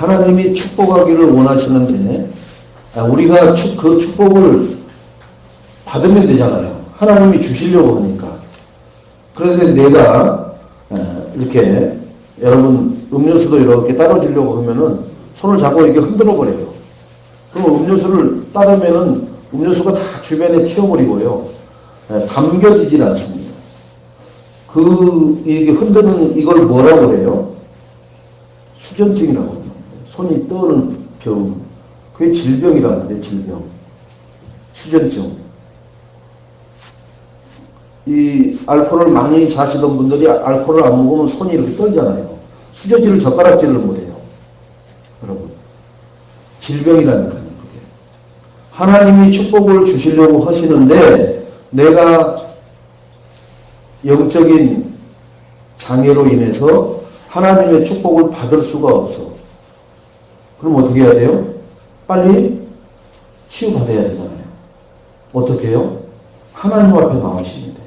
하나님이 축복하기를 원하시는데 우리가 그 축복을 받으면 되잖아요. 하나님이 주시려고 하니까. 그런데 내가 이렇게 여러분 음료수도 이렇게 따라주려고 하면은 손을 잡고 이렇게 흔들어 버려요. 그럼 음료수를 따르면은 음료수가 다 주변에 튀어버리고요. 담겨지질 않습니다. 이렇게 흔드는 이걸 뭐라고 해요? 수전증이라고 합니다. 손이 떠는 병. 그게 질병이라는데, 질병. 수전증. 이 알코올을 많이 자시던 분들이 알코올을 안 먹으면 손이 이렇게 떨잖아요. 수저질을 젓가락질을 못해요. 여러분. 질병이라는 거예요. 그게. 하나님이 축복을 주시려고 하시는데 내가 영적인 장애로 인해서 하나님의 축복을 받을 수가 없어. 그럼 어떻게 해야 돼요? 빨리 치유받아야 되잖아요. 어떻게 해요? 하나님 앞에 나오시면 돼요.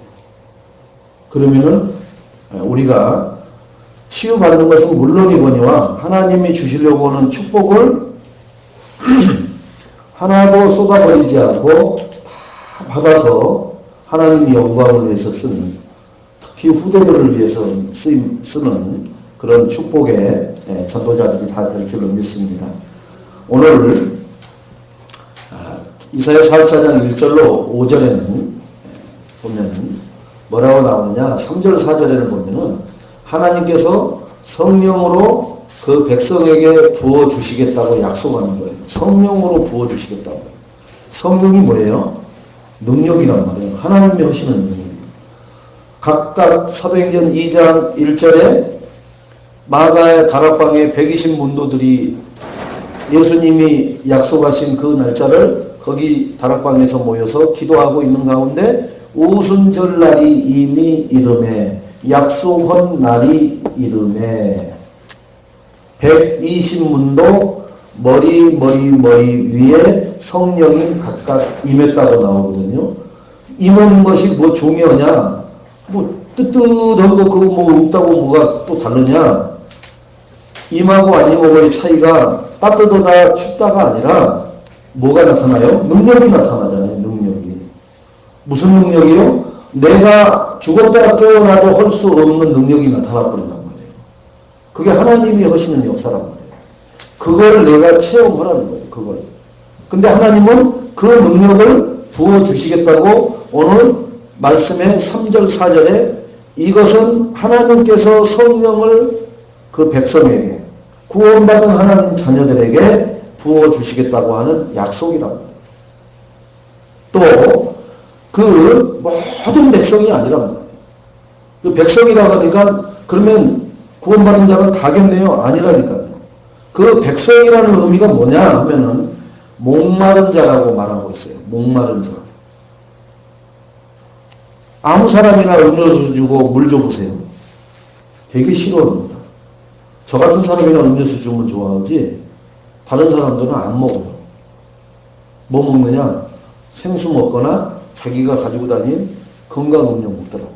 그러면은 우리가 치유받는 것은 물론이거니와 하나님이 주시려고 하는 축복을 하나도 쏟아버리지 않고 다 받아서 하나님의 영광을 위해서 쓰는, 특히 후대들을 위해서 쓰는 그런 축복의 전도자들이 다 될 줄로 믿습니다. 오늘 이사야 44장 1절로 5절에는 보면은 뭐라고 나오느냐, 3절 4절에는 보면은 하나님께서 성령으로 그 백성에게 부어주시겠다고 약속하는 거예요. 성령으로 부어주시겠다고. 성령이 뭐예요? 능력이란 말이에요. 하나님이 하시는 능력. 각각 사도행전 2장 1절에 마가의 다락방에 120문도들이 예수님이 약속하신 그 날짜를 거기 다락방에서 모여서 기도하고 있는 가운데 오순절날이 이미 이름에 약속한 날이 이름에 120문도 머리 위에 성령이 각각 임했다고 나오거든요. 임한 것이 뭐 중요하냐? 뭐 뜨뜻한 거 그거 뭐 없다고 뭐가 또 다르냐? 임하고 안 임하고의 차이가 따뜻하다 춥다가 아니라 뭐가 나타나요? 능력이 나타나잖아요. 능력이. 무슨 능력이요? 내가 죽었다가 깨어나도 할 수 없는 능력이 나타나버린단 말이에요. 그게 하나님이 하시는 역사란 말이에요. 그걸 내가 체험하라는 거예요. 그걸. 근데 하나님은 그 능력을 부어주시겠다고 오늘 말씀의 3절 4절에 이것은 하나님께서 성령을 그 백성에게 구원받은 하나님 자녀들에게 부어주시겠다고 하는 약속이란 말이에요. 또 그 모든 백성이 아니란 말이에요. 그 백성이라고 하니까 그러면 구원받은 자는 다겠네요. 아니라니까요. 그 백성이라는 의미가 뭐냐 하면은 목마른 자라고 말하고 있어요. 목마른 자. 아무 사람이나 음료수 주고 물 줘보세요. 되게 싫어합니다. 저 같은 사람이나 음료수 주면 좋아하지 다른 사람들은 안 먹어요. 뭐 먹느냐? 생수 먹거나 자기가 가지고 다닌 건강음료 먹더라고요.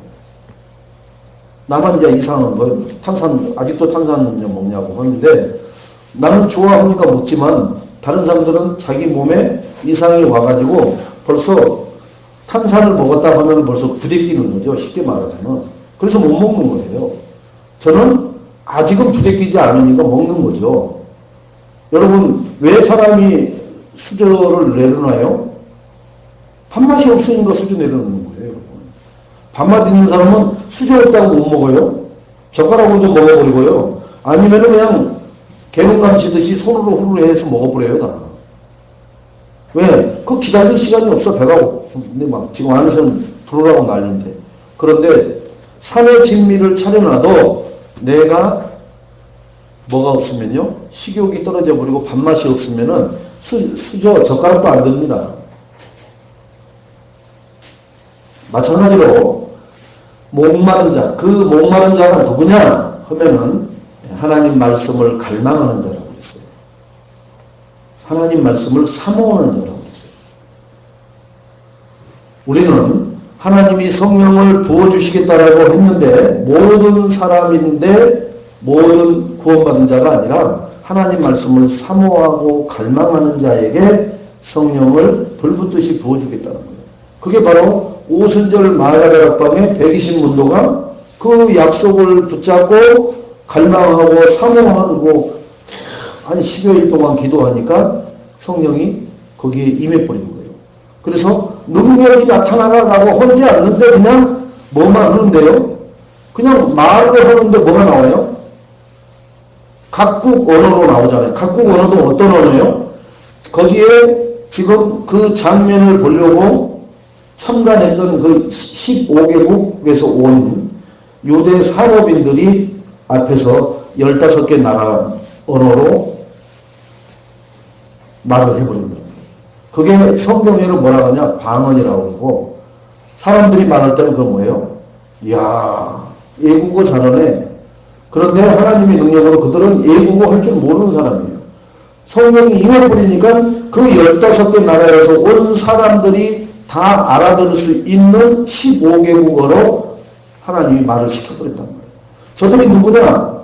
나만 이제 이상한 거예요. 아직도 탄산음료 먹냐고 하는데 나는 좋아하니까 먹지만 다른 사람들은 자기 몸에 이상이 와가지고 벌써 탄산을 먹었다 하면 벌써 부대끼는 거죠. 쉽게 말하면. 그래서 못 먹는 거예요. 저는 아직은 부대끼지 않으니까 먹는 거죠. 여러분 왜 사람이 수저를 내려놔요? 밥맛이 없으니까 수저 내려놓는 거예요. 여러분. 밥맛 있는 사람은 수저 없다고 못 먹어요. 젓가락으로도 먹어버리고요. 아니면 그냥 개눈 감치듯이 손으로 후루루 해서 먹어버려요. 다. 왜? 그 기다릴 시간이 없어. 배가 근데 막 지금 안에서는 들어오라고 난리인데. 그런데 산의 진미를 차려놔도 내가 뭐가 없으면요. 식욕이 떨어져 버리고 밥맛이 없으면은 수저 젓가락도 안 듭니다. 마찬가지로 목마른 자. 그 목마른 자가 누구냐 하면은 하나님 말씀을 갈망하는 자라고 했어요. 하나님 말씀을 사모하는 자라고 했어요. 우리는 하나님이 성령을 부어주시겠다라고 했는데 모든 사람인데 모든 구원받은 자가 아니라 하나님 말씀을 사모하고 갈망하는 자에게 성령을 불붙듯이 부어주겠다는 거예요. 그게 바로 오순절 마가다락방의 120문도가 그 약속을 붙잡고 갈망하고 사모하고 한 10여일 동안 기도하니까 성령이 거기에 임해버린 거예요. 그래서 능력이 나타나라고 하지 않는데 그냥 뭐만 하는데요? 그냥 말을 하는데 뭐가 나와요? 각국 언어로 나오잖아요. 각국 언어도 어떤 언어예요? 거기에 지금 그 장면을 보려고 참관했던 그 15개국에서 온 유대 산업인들이 앞에서 15개 나라 언어로 말을 해버린 거예요. 그게 성경에는 뭐라고 하냐? 방언이라고 그러고, 사람들이 말할 때는 그건 뭐예요? 이야, 애국어 잘하네. 그런데 하나님의 능력으로 그들은 애국어 할 줄 모르는 사람이에요. 성령이 임해버리니까 그 15개 나라에서 온 사람들이 다 알아들을 수 있는 15개국어로 하나님이 말을 시켜버렸단 말이에요. 저들이 누구냐?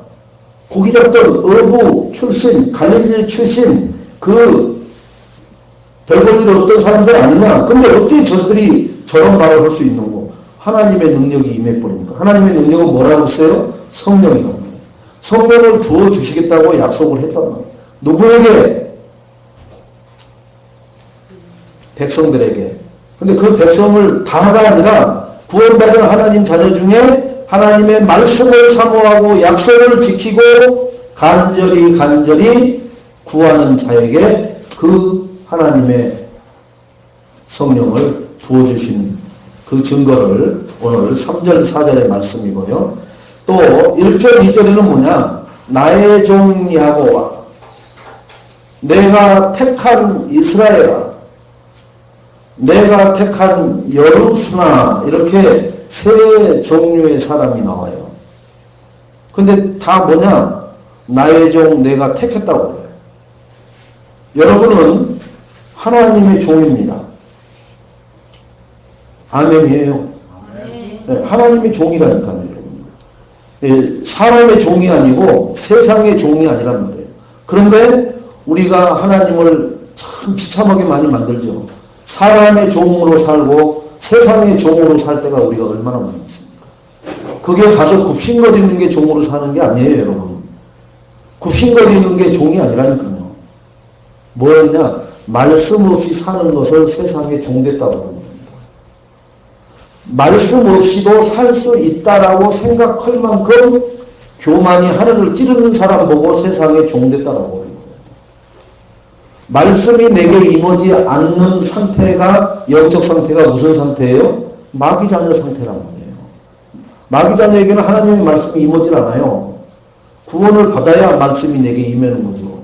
고기 잡던 어부 출신, 갈릴리 출신, 그 별볼 일 없던 사람들 아니냐? 근데 어떻게 저들이 저런 말을 할 수 있는 거? 하나님의 능력이 임해버리니까. 하나님의 능력은 뭐라고 했어요? 성령이라고 해요. 성령을 부어주시겠다고 약속을 했단 말이에요. 누구에게? 백성들에게. 근데 그 백성을 다가 아니라 구원받은 하나님 자녀 중에 하나님의 말씀을 사모하고 약속을 지키고 간절히 구하는 자에게 그 하나님의 성령을 부어주신 그 증거를 오늘 3절 4절의 말씀이고요. 또 1절 2절에는 뭐냐? 나의 종 야고와 내가 택한 이스라엘아 내가 택한 여루수나 이렇게 세 종류의 사람이 나와요. 근데 다 뭐냐? 나의 종 내가 택했다고 그래요. 여러분은 하나님의 종입니다. 아멘이에요. 네, 하나님의 종이라니까요. 네, 사람의 종이 아니고 세상의 종이 아니란 말이에요. 그런데 우리가 하나님을 참 비참하게 많이 만들죠. 사람의 종으로 살고 세상의 종으로 살 때가 우리가 얼마나 많이 있습니까? 그게 가서 굽신거리는 게 종으로 사는 게 아니에요, 여러분. 굽신거리는 게 종이 아니라니까요. 뭐였냐? 말씀 없이 사는 것을 세상에 종됐다고 합니다. 말씀 없이도 살 수 있다라고 생각할 만큼 교만이 하늘을 찌르는 사람 보고 세상에 종됐다라고 해요. 말씀이 내게 임하지 않는 상태가 영적 상태가 무슨 상태예요? 마귀 자녀 상태란 말이에요. 마귀 자녀에게는 하나님의 말씀이 임하지 않아요. 구원을 받아야 말씀이 내게 임하는 거죠.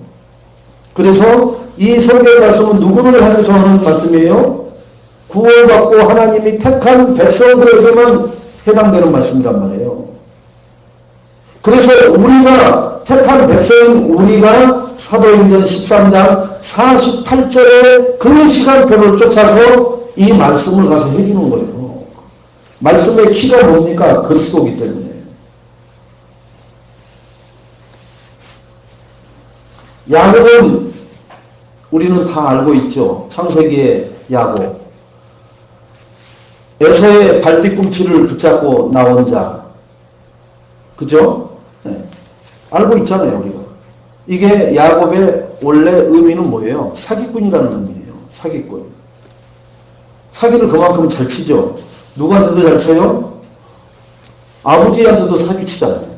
그래서 이 설교의 말씀은 누구를 향해서 하는 말씀이에요? 구원받고 하나님이 택한 백성들에게만 해당되는 말씀이란 말이에요. 그래서 우리가 택한 백성인 우리가 사도행전 13장 48절에 그 시간표를 쫓아서 이 말씀을 가서 해주는 거예요. 말씀의 키가 뭡니까? 그리스도이기 때문에. 야곱은 우리는 다 알고 있죠. 창세기의 야곱. 에서의 발뒤꿈치를 붙잡고 나온 자. 그죠? 네. 알고 있잖아요, 우리가. 이게 야곱의 원래 의미는 뭐예요? 사기꾼이라는 의미예요. 사기꾼. 사기를 그만큼 잘 치죠. 누구한테도 잘 쳐요? 아버지한테도 사기치잖아요.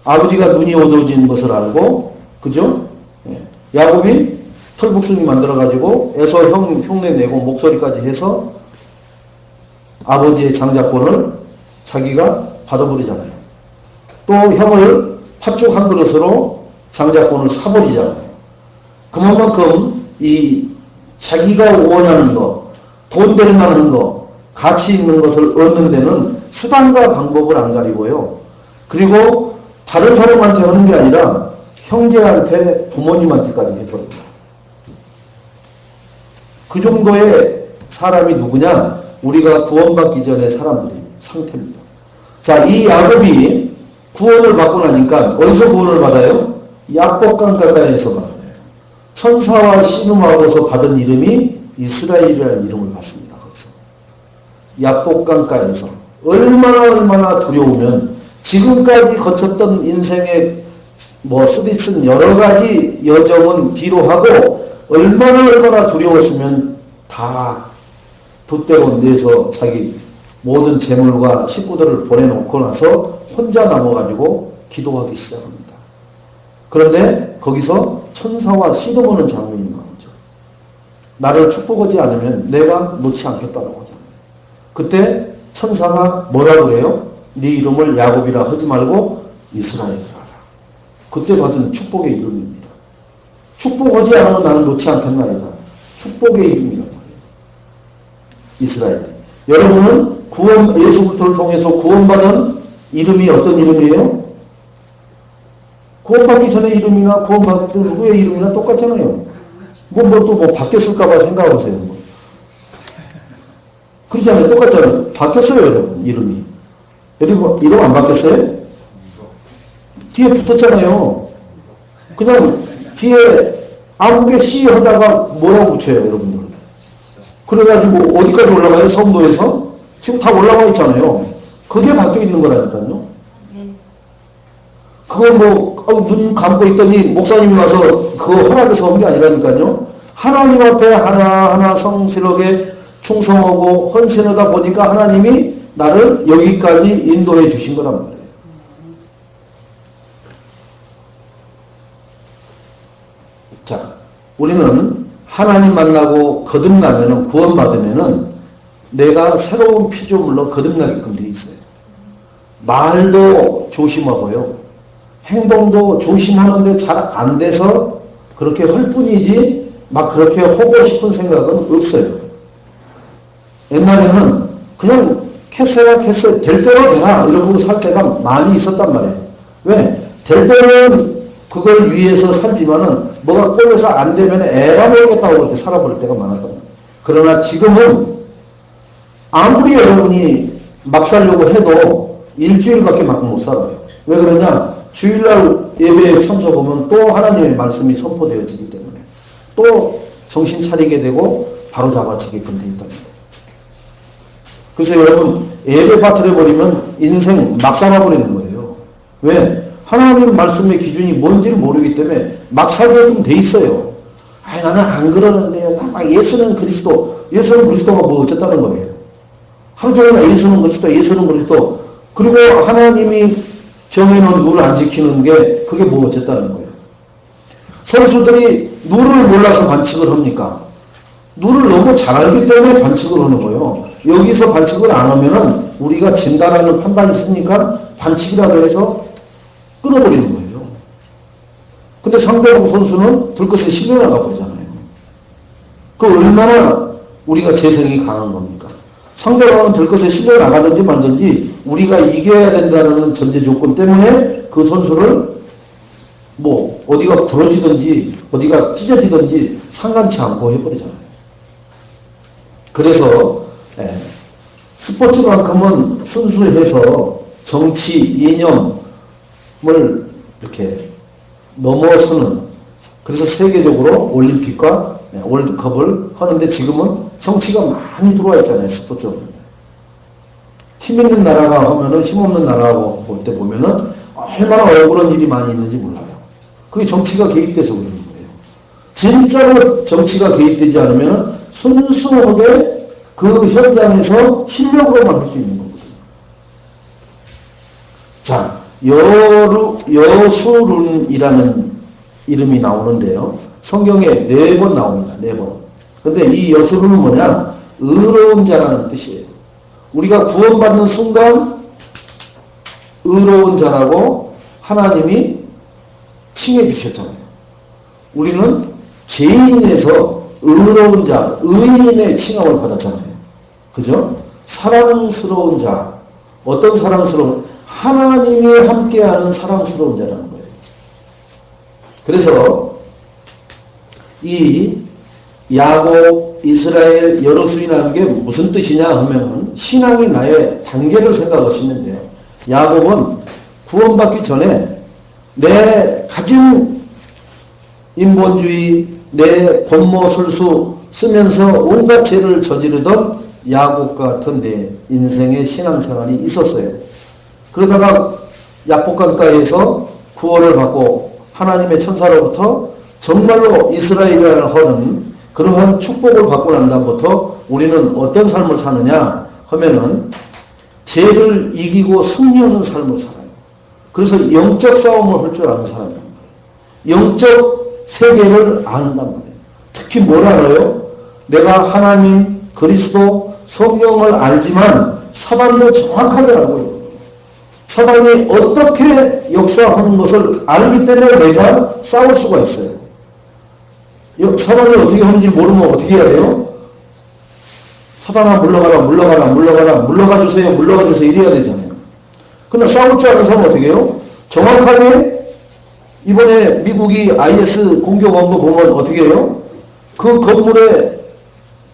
아버지가 눈이 어두워진 것을 알고, 그죠? 네. 야곱이 털북숭이 만들어가지고 에서 흉내 내고 목소리까지 해서 아버지의 장자권을 자기가 받아버리잖아요. 또 형을 팥죽 한 그릇으로 장자권을 사버리잖아요. 그만큼 이 자기가 원하는 거, 돈 될 만한 거, 가치 있는 것을 얻는 데는 수단과 방법을 안 가리고요. 그리고 다른 사람한테 하는 게 아니라 형제한테, 부모님한테까지 해버립니다. 그 정도의 사람이 누구냐? 우리가 구원받기 전의 사람들이 상태입니다. 자, 이 야곱이 구원을 받고 나니까 어디서 구원을 받아요? 야복강 가까이에서 받아요. 천사와 씨름하고서 받은 이름이 이스라엘이라는 이름을 받습니다. 거기서. 야복강가에서 얼마나 두려우면 지금까지 거쳤던 인생의 쓰디쓴 여러 가지 여정은 뒤로 하고 얼마나 두려웠으면 다 돛대로 내서 자기 모든 재물과 식구들을 보내놓고 나서 혼자 남아가지고 기도하기 시작합니다. 그런데 거기서 천사와 씨름하는 장면이 나오죠. 나를 축복하지 않으면 내가 놓지 않겠다고 하잖아요. 그때 천사가 뭐라 그래요? 네 이름을 야곱이라 하지 말고 이스라엘이라 하라. 그때 받은 축복의 이름입니다. 축복하지 않으면 나는 놓지 않겠나이다. 축복의 이름이란 말이에요. 이스라엘. 여러분은 예수부터를 통해서 구원받은 이름이 어떤 이름이에요? 구원받기 전의 이름이나 구원받은 후의 이름이나 똑같잖아요. 또 바뀌었을까봐 생각하세요. 그렇잖아요. 똑같잖아요. 바뀌었어요, 여러분. 이름이. 여러분, 이름 안 바뀌었어요? 뒤에 붙었잖아요. 그냥 뒤에 아무개 씨 하다가 뭐라고 붙여요, 여러분들. 그래가지고 어디까지 올라가요? 성도에서? 지금 다 올라가 있잖아요. 그게 바뀌어 있는 거라니까요. 그거 눈 감고 있더니 목사님이 와서 그거 허락해서 온 게 아니라니까요. 하나님 앞에 하나하나 성실하게 충성하고 헌신하다 보니까 하나님이 나를 여기까지 인도해 주신 거란 말이에요. 자, 우리는 하나님 만나고 거듭나면은, 구원받으면은 내가 새로운 피조물로 거듭나게끔 돼 있어요. 말도 조심하고요. 행동도 조심하는데 잘 안 돼서 그렇게 할 뿐이지 막 그렇게 하고 싶은 생각은 없어요. 옛날에는 그냥 캐세야 될 대로 되라 이러고 살 때가 많이 있었단 말이에요. 왜? 될 때는 그걸 위해서 살지만은 뭐가 꼬여서 안 되면 애가 모르겠다고 그렇게 살아버릴 때가 많았단 말이에요. 그러나 지금은 아무리 여러분이 막 살려고 해도 일주일밖에 막 못 살아요. 왜 그러냐? 주일날 예배에 참석하면 또 하나님의 말씀이 선포되어지기 때문에 또 정신 차리게 되고 바로 잡아지게끔 되어 있답니다. 그래서 여러분 예배 빠뜨려버리면 인생 막 살아버리는 거예요. 왜? 하나님 말씀의 기준이 뭔지를 모르기 때문에 막 살게끔 돼 있어요. 나는 안 그러는데요. 예수는 그리스도. 예수는 그리스도가 뭐 어쨌다는 거예요. 하루 종일 예수는 그리스도, 예수는 그리스도. 그리고 하나님이 정해놓은 룰을 안 지키는 게 그게 뭐 어쨌다는 거예요. 선수들이 룰을 몰라서 반칙을 합니까? 룰을 너무 잘 알기 때문에 반칙을 하는 거예요. 여기서 반칙을 안 하면은 우리가 진다라는 판단이 있으니까 반칙이라도 해서 끊어버리는 거예요. 근데 상대방 선수는 들것에 실려나가 버리잖아요. 그 얼마나 우리가 재성이 강한 겁니까? 상대방은 들것에 실려나가든지 말든지 우리가 이겨야 된다는 전제 조건 때문에 그 선수를 어디가 부러지든지 어디가 찢어지든지 상관치 않고 해버리잖아요. 그래서 스포츠만큼은 순수해서 정치, 이념을 이렇게 넘어서는, 그래서 세계적으로 올림픽과 월드컵을 하는데 지금은 정치가 많이 들어와 있잖아요. 스포츠는. 힘 있는 나라가 하면은 힘 없는 나라하고 볼 때 보면은 얼마나 억울한 일이 많이 있는지 몰라요. 그게 정치가 개입돼서 그러는 거예요. 진짜로 정치가 개입되지 않으면은 순수하게 그 현장에서 실력으로만 할 수 있는 거거든요. 자, 여수룬이라는 이름이 나오는데요. 성경에 4번 나옵니다. 4번. 근데 이 여수룬은 뭐냐? 의로운 자라는 뜻이에요. 우리가 구원받는 순간 의로운 자라고 하나님이 칭해 주셨잖아요. 우리는 죄인에서 의로운 자, 의인의 칭함을 받았잖아요. 그죠? 사랑스러운 자. 어떤 사랑스러운? 하나님이 함께하는 사랑스러운 자라는 거예요. 그래서 이 야곱 이스라엘 여로수이라는 게 무슨 뜻이냐 하면은 신앙이 나의 단계를 생각하시면 돼요. 야곱은 구원받기 전에 내 가진 인본주의, 내 권모술수 쓰면서 온갖 죄를 저지르던 야곱 같은 내 인생의 신앙생활이 있었어요. 그러다가 약복강가에서 구원을 받고 하나님의 천사로부터 정말로 이스라엘이라는 허는 그러한 축복을 받고 난 다음부터 우리는 어떤 삶을 사느냐 하면은 죄를 이기고 승리하는 삶을 살아요. 그래서 영적 싸움을 할 줄 아는 사람이란 말이에요. 영적 세계를 안단 말이에요. 특히 뭘 알아요? 내가 하나님, 그리스도, 성경을 알지만 사단도 정확하게 알고 있는 거예요. 사단이 어떻게 역사하는 것을 알기 때문에 내가 싸울 수가 있어요. 사단이 어떻게 하는지 모르면 어떻게 해야 돼요? 사단아 물러가라, 물러가라, 물러가라, 물러가 주세요, 물러가 주세요 이래야 되잖아요. 그러나 싸울 줄 아는 사람은 어떻게 해요? 정확하게 이번에 미국이 IS 공격한 거 보면 어떻게 해요? 그 건물에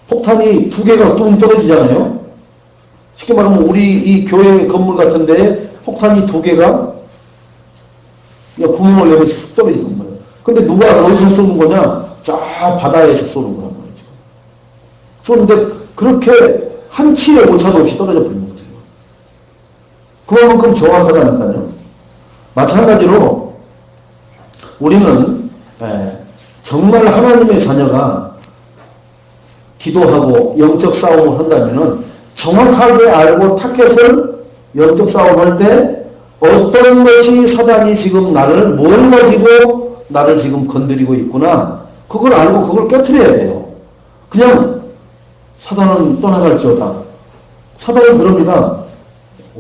폭탄이 2개가 뚝 떨어지잖아요. 쉽게 말하면 우리 이 교회 건물 같은 데에 폭탄이 2개가 구멍을 내면서 쑥 떨어지는 거예요. 근데 누가 어디서 쏘는 거냐? 저 바다에서 쏘는 거란 말이죠. 쏘는데 그렇게 한 치의 오차도 없이 떨어져 버리는 거죠. 그만큼 정확하다니까요. 마찬가지로 우리는 정말 하나님의 자녀가 기도하고 영적 싸움을 한다면은 정확하게 알고 타켓을 영적 싸움할 때 어떤 것이 사단이 지금 나를 뭘 가지고 나를 지금 건드리고 있구나. 그걸 알고 그걸 깨트려야 돼요. 그냥 사단은 떠나갈지어다. 사단은 그럽니다.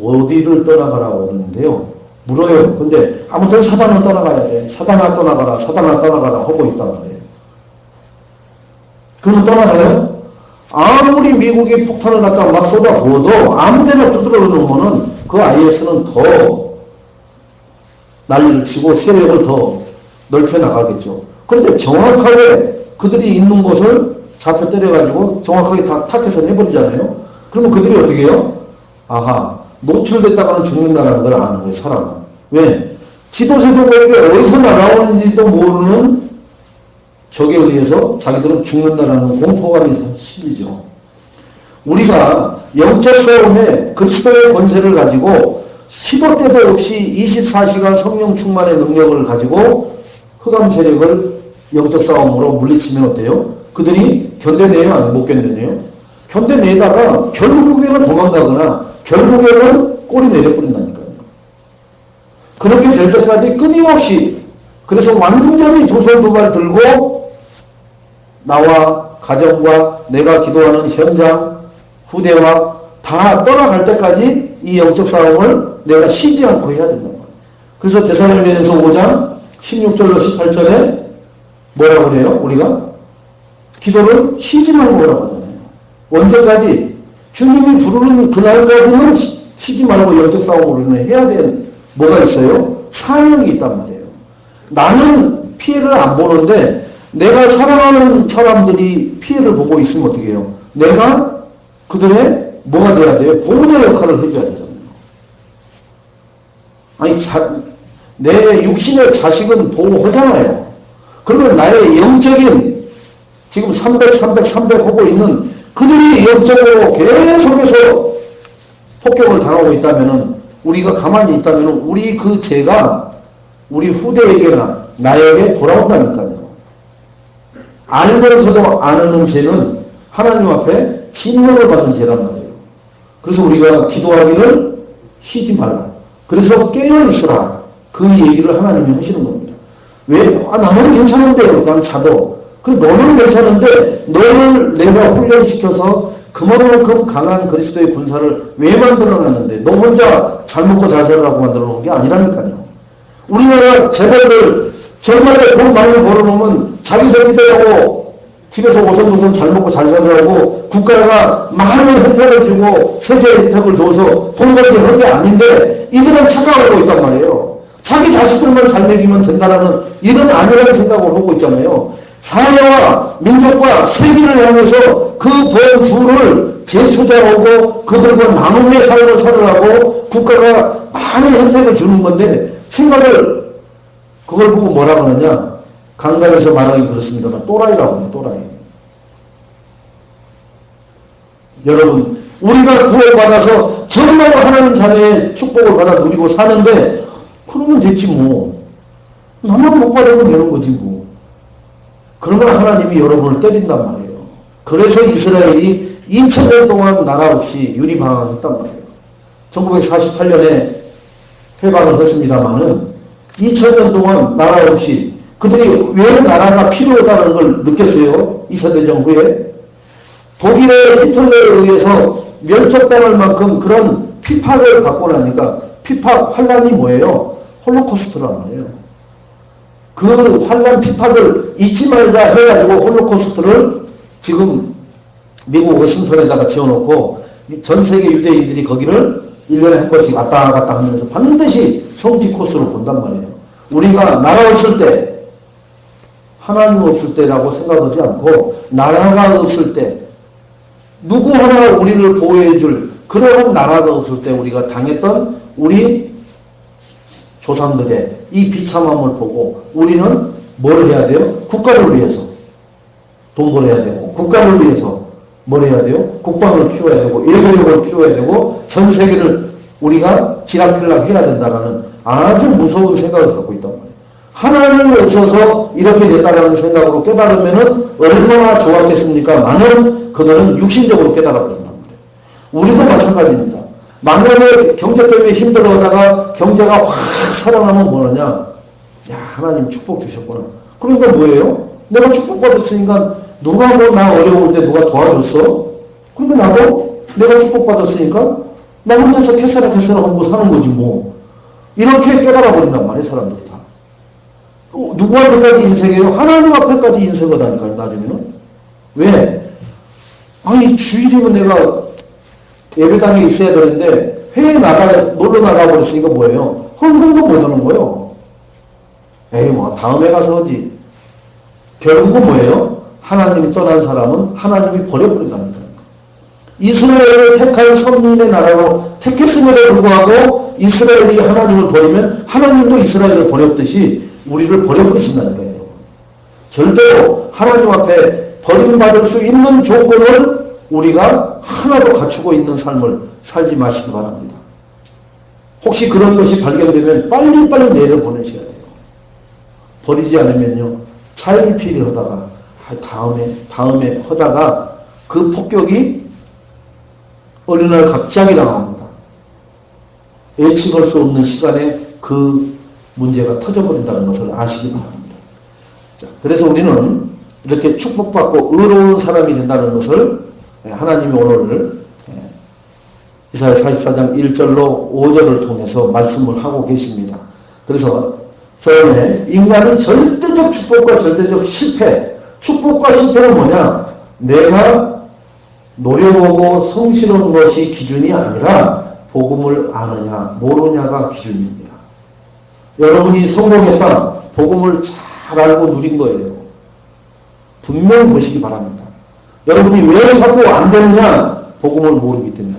어디를 떠나가라고 그러는데요. 물어요. 근데 아무튼 사단은 떠나가야 돼. 사단아 떠나가라. 사단아 떠나가라 하고 있단 말이에요. 그러면 떠나가요? 아무리 미국이 폭탄을 갖다가 막 쏟아부어도 아무데나 두드려 놓으면은 그 IS는 더 난리를 치고 세력을 더 넓혀 나가겠죠. 그런데 정확하게 그들이 있는 곳을 잡혀 때려가지고 정확하게 다 타켓을 해버리잖아요. 그러면 그들이 어떻게 해요? 아하, 노출됐다가는 죽는다는 걸 아는 거예요, 사람은. 왜? 지도세도에게 어디서 날아오는지도 모르는 적에 의해서 자기들은 죽는다는 공포감이 실리죠. 우리가 영적 싸움에 그리스도의 권세를 가지고 시도 때도 없이 24시간 성령 충만의 능력을 가지고 흑암 세력을 영적 싸움으로 물리치면 어때요? 그들이 견뎌내요? 아니면 못 견뎌내요? 견뎌내다가 결국에는 도망가거나 결국에는 꼬리 내려버린다니까요. 그렇게 될 때까지 끊임없이 그래서 완전히 조선도발 들고 나와 가정과 내가 기도하는 현장, 후대와 다 떠나갈 때까지 이 영적 싸움을 내가 쉬지 않고 해야 된다. 그래서 데살로니가서 5장 16절로 18절에 뭐라고 그래요? 우리가 기도를 쉬지 말고 오라고 하잖아요. 언제까지? 주님이 부르는 그날까지는 쉬지 말고 영적 싸움을 우리는 해야 되는 뭐가 있어요? 사명이 있단 말이에요. 나는 피해를 안 보는데 내가 사랑하는 사람들이 피해를 보고 있으면 어떻게 해요? 내가 그들의 뭐가 돼야 돼요? 보호자 역할을 해줘야 되잖아요. 아니 내 육신의 자식은 보호하잖아요. 그러면 나의 영적인 지금 300 하고 있는 그들이 영적으로 계속해서 폭격을 당하고 있다면은 우리가 가만히 있다면은 우리 그 죄가 우리 후대에게나 나에게 돌아온다니까요. 알면서도 안 하는 죄는 하나님 앞에 진노를 받는 죄란 말이에요. 그래서 우리가 기도하기를 쉬지 말라. 그래서 깨어있으라. 그 얘기를 하나님이 하시는 겁니다. 왜? 나는 괜찮은데요. 난 자도. 너는 괜찮은데 너를 내가 훈련시켜서 그만큼 강한 그리스도의 군사를 왜 만들어놨는데 너 혼자 잘 먹고 잘 살라고 만들어놓은 게 아니라니까요. 우리나라 재벌들 정말에 돈 많이 벌어놓으면 자기 새끼들하고 집에서 오손도손 잘 먹고 잘 살라고 국가가 많은 혜택을 주고 세제 혜택을 줘서 돈 벌게 한 게 아닌데 이들은 착각하고 있단 말이에요. 자기 자식들만 잘 먹이면 된다라는 이런 아니라는 생각을 하고 있잖아요. 사회와 민족과 세계를 향해서 그 번 부를 재투자하고 그들과 나눔의 삶을 살으라고 국가가 많은 혜택을 주는 건데 생각을 그걸 보고 뭐라고 하느냐. 강단에서 말하기 그렇습니다만 또라이라고 해요. 또라이. 여러분 우리가 구원받아서 정말 하나님 자녀의 축복을 받아 누리고 사는데 그러면 됐지 뭐. 나만 못 받으면 되는 거지 뭐. 그러면 하나님이 여러분을 때린단 말이에요. 그래서 이스라엘이 2000년 동안 나라 없이 유리방황했단 말이에요. 1948년에 해방을 했습니다마는 2000년 동안 나라 없이 그들이 왜 나라가 필요하다는 걸 느꼈어요. 2차 대전 후에. 독일의 히틀러에 의해서 멸족당할 만큼 그런 피팍을 받고 나니까 피팍 환란이 뭐예요? 홀로코스트란 말이에요. 그 환란 피팍을 잊지 말자 해가지고 홀로코스트를 지금 미국 워싱턴에다가 지어놓고 전 세계 유대인들이 거기를 1년에 한 번씩 왔다 갔다 하면서 반드시 성지 코스로 본단 말이에요. 우리가 나라 없을 때 하나님 없을 때라고 생각하지 않고 나라가 없을 때 누구 하나 우리를 보호해줄 그런 나라가 없을 때 우리가 당했던 우리 조상들의 이 비참함을 보고 우리는 뭘 해야 돼요? 국가를 위해서 돈 벌어야 되고 국가를 위해서 뭘 해야 돼요? 국방을 키워야 되고 예배력을 키워야 되고 전 세계를 우리가 지락필락 해야 된다는 아주 무서운 생각을 갖고 있단 말이에요. 하나님이 없어서 이렇게 됐다는 생각으로 깨달으면 얼마나 좋았겠습니까? 많은 그들은 육신적으로 깨달아버린단 말이에요. 우리도 마찬가지입니다. 만약에 경제 때문에 힘들어하다가 경제가 확 살아나면 뭐하냐? 야, 하나님 축복 주셨구나. 그러니까 뭐예요? 내가 축복받았으니까 누가 뭐 나 어려울 때 누가 도와줬어? 그러니까 나도 내가 축복받았으니까 나 혼자서 캐사라하고 사는 거지 뭐. 이렇게 깨달아버린단 말이에요. 사람들이 다. 누구한테까지 인생이에요? 하나님 앞에까지 인생하다니까요. 나중에는. 왜? 아니 주일이면 내가 예배당에 있어야 되는데 회에 놀러 나가버렸으니까 뭐예요? 헌금도 못하는 거예요. 에이 뭐 다음에 가서 하지. 결국은 뭐예요? 하나님이 떠난 사람은 하나님이 버려버린다니까요. 이스라엘을 택한 선민의 나라로 택했음에도 불구하고 이스라엘이 하나님을 버리면 하나님도 이스라엘을 버렸듯이 우리를 버려버리신다니까요. 절대로 하나님 앞에 버림받을 수 있는 조건을 우리가 하나도 갖추고 있는 삶을 살지 마시기 바랍니다. 혹시 그런 것이 발견되면 빨리빨리 내려보내셔야 돼요. 버리지 않으면요. 차일피일 하다가 다음에 하다가 그 폭격이 어느 날 갑자기 당합니다. 예측할 수 없는 시간에 그 문제가 터져버린다는 것을 아시기 바랍니다. 자, 그래서 우리는 이렇게 축복받고 의로운 사람이 된다는 것을 하나님이 오늘 이사야 44장 1절로 5절을 통해서 말씀을 하고 계십니다. 그래서 처음에 인간의 절대적 축복과 절대적 실패, 축복과 실패는 뭐냐? 내가 노력하고 성실한 것이 기준이 아니라 복음을 아느냐 모르냐가 기준입니다. 여러분이 성공했다, 복음을 잘 알고 누린 거예요. 분명히 보시기 바랍니다. 여러분이 왜 자꾸 안 되느냐? 복음을 모르기 때문에.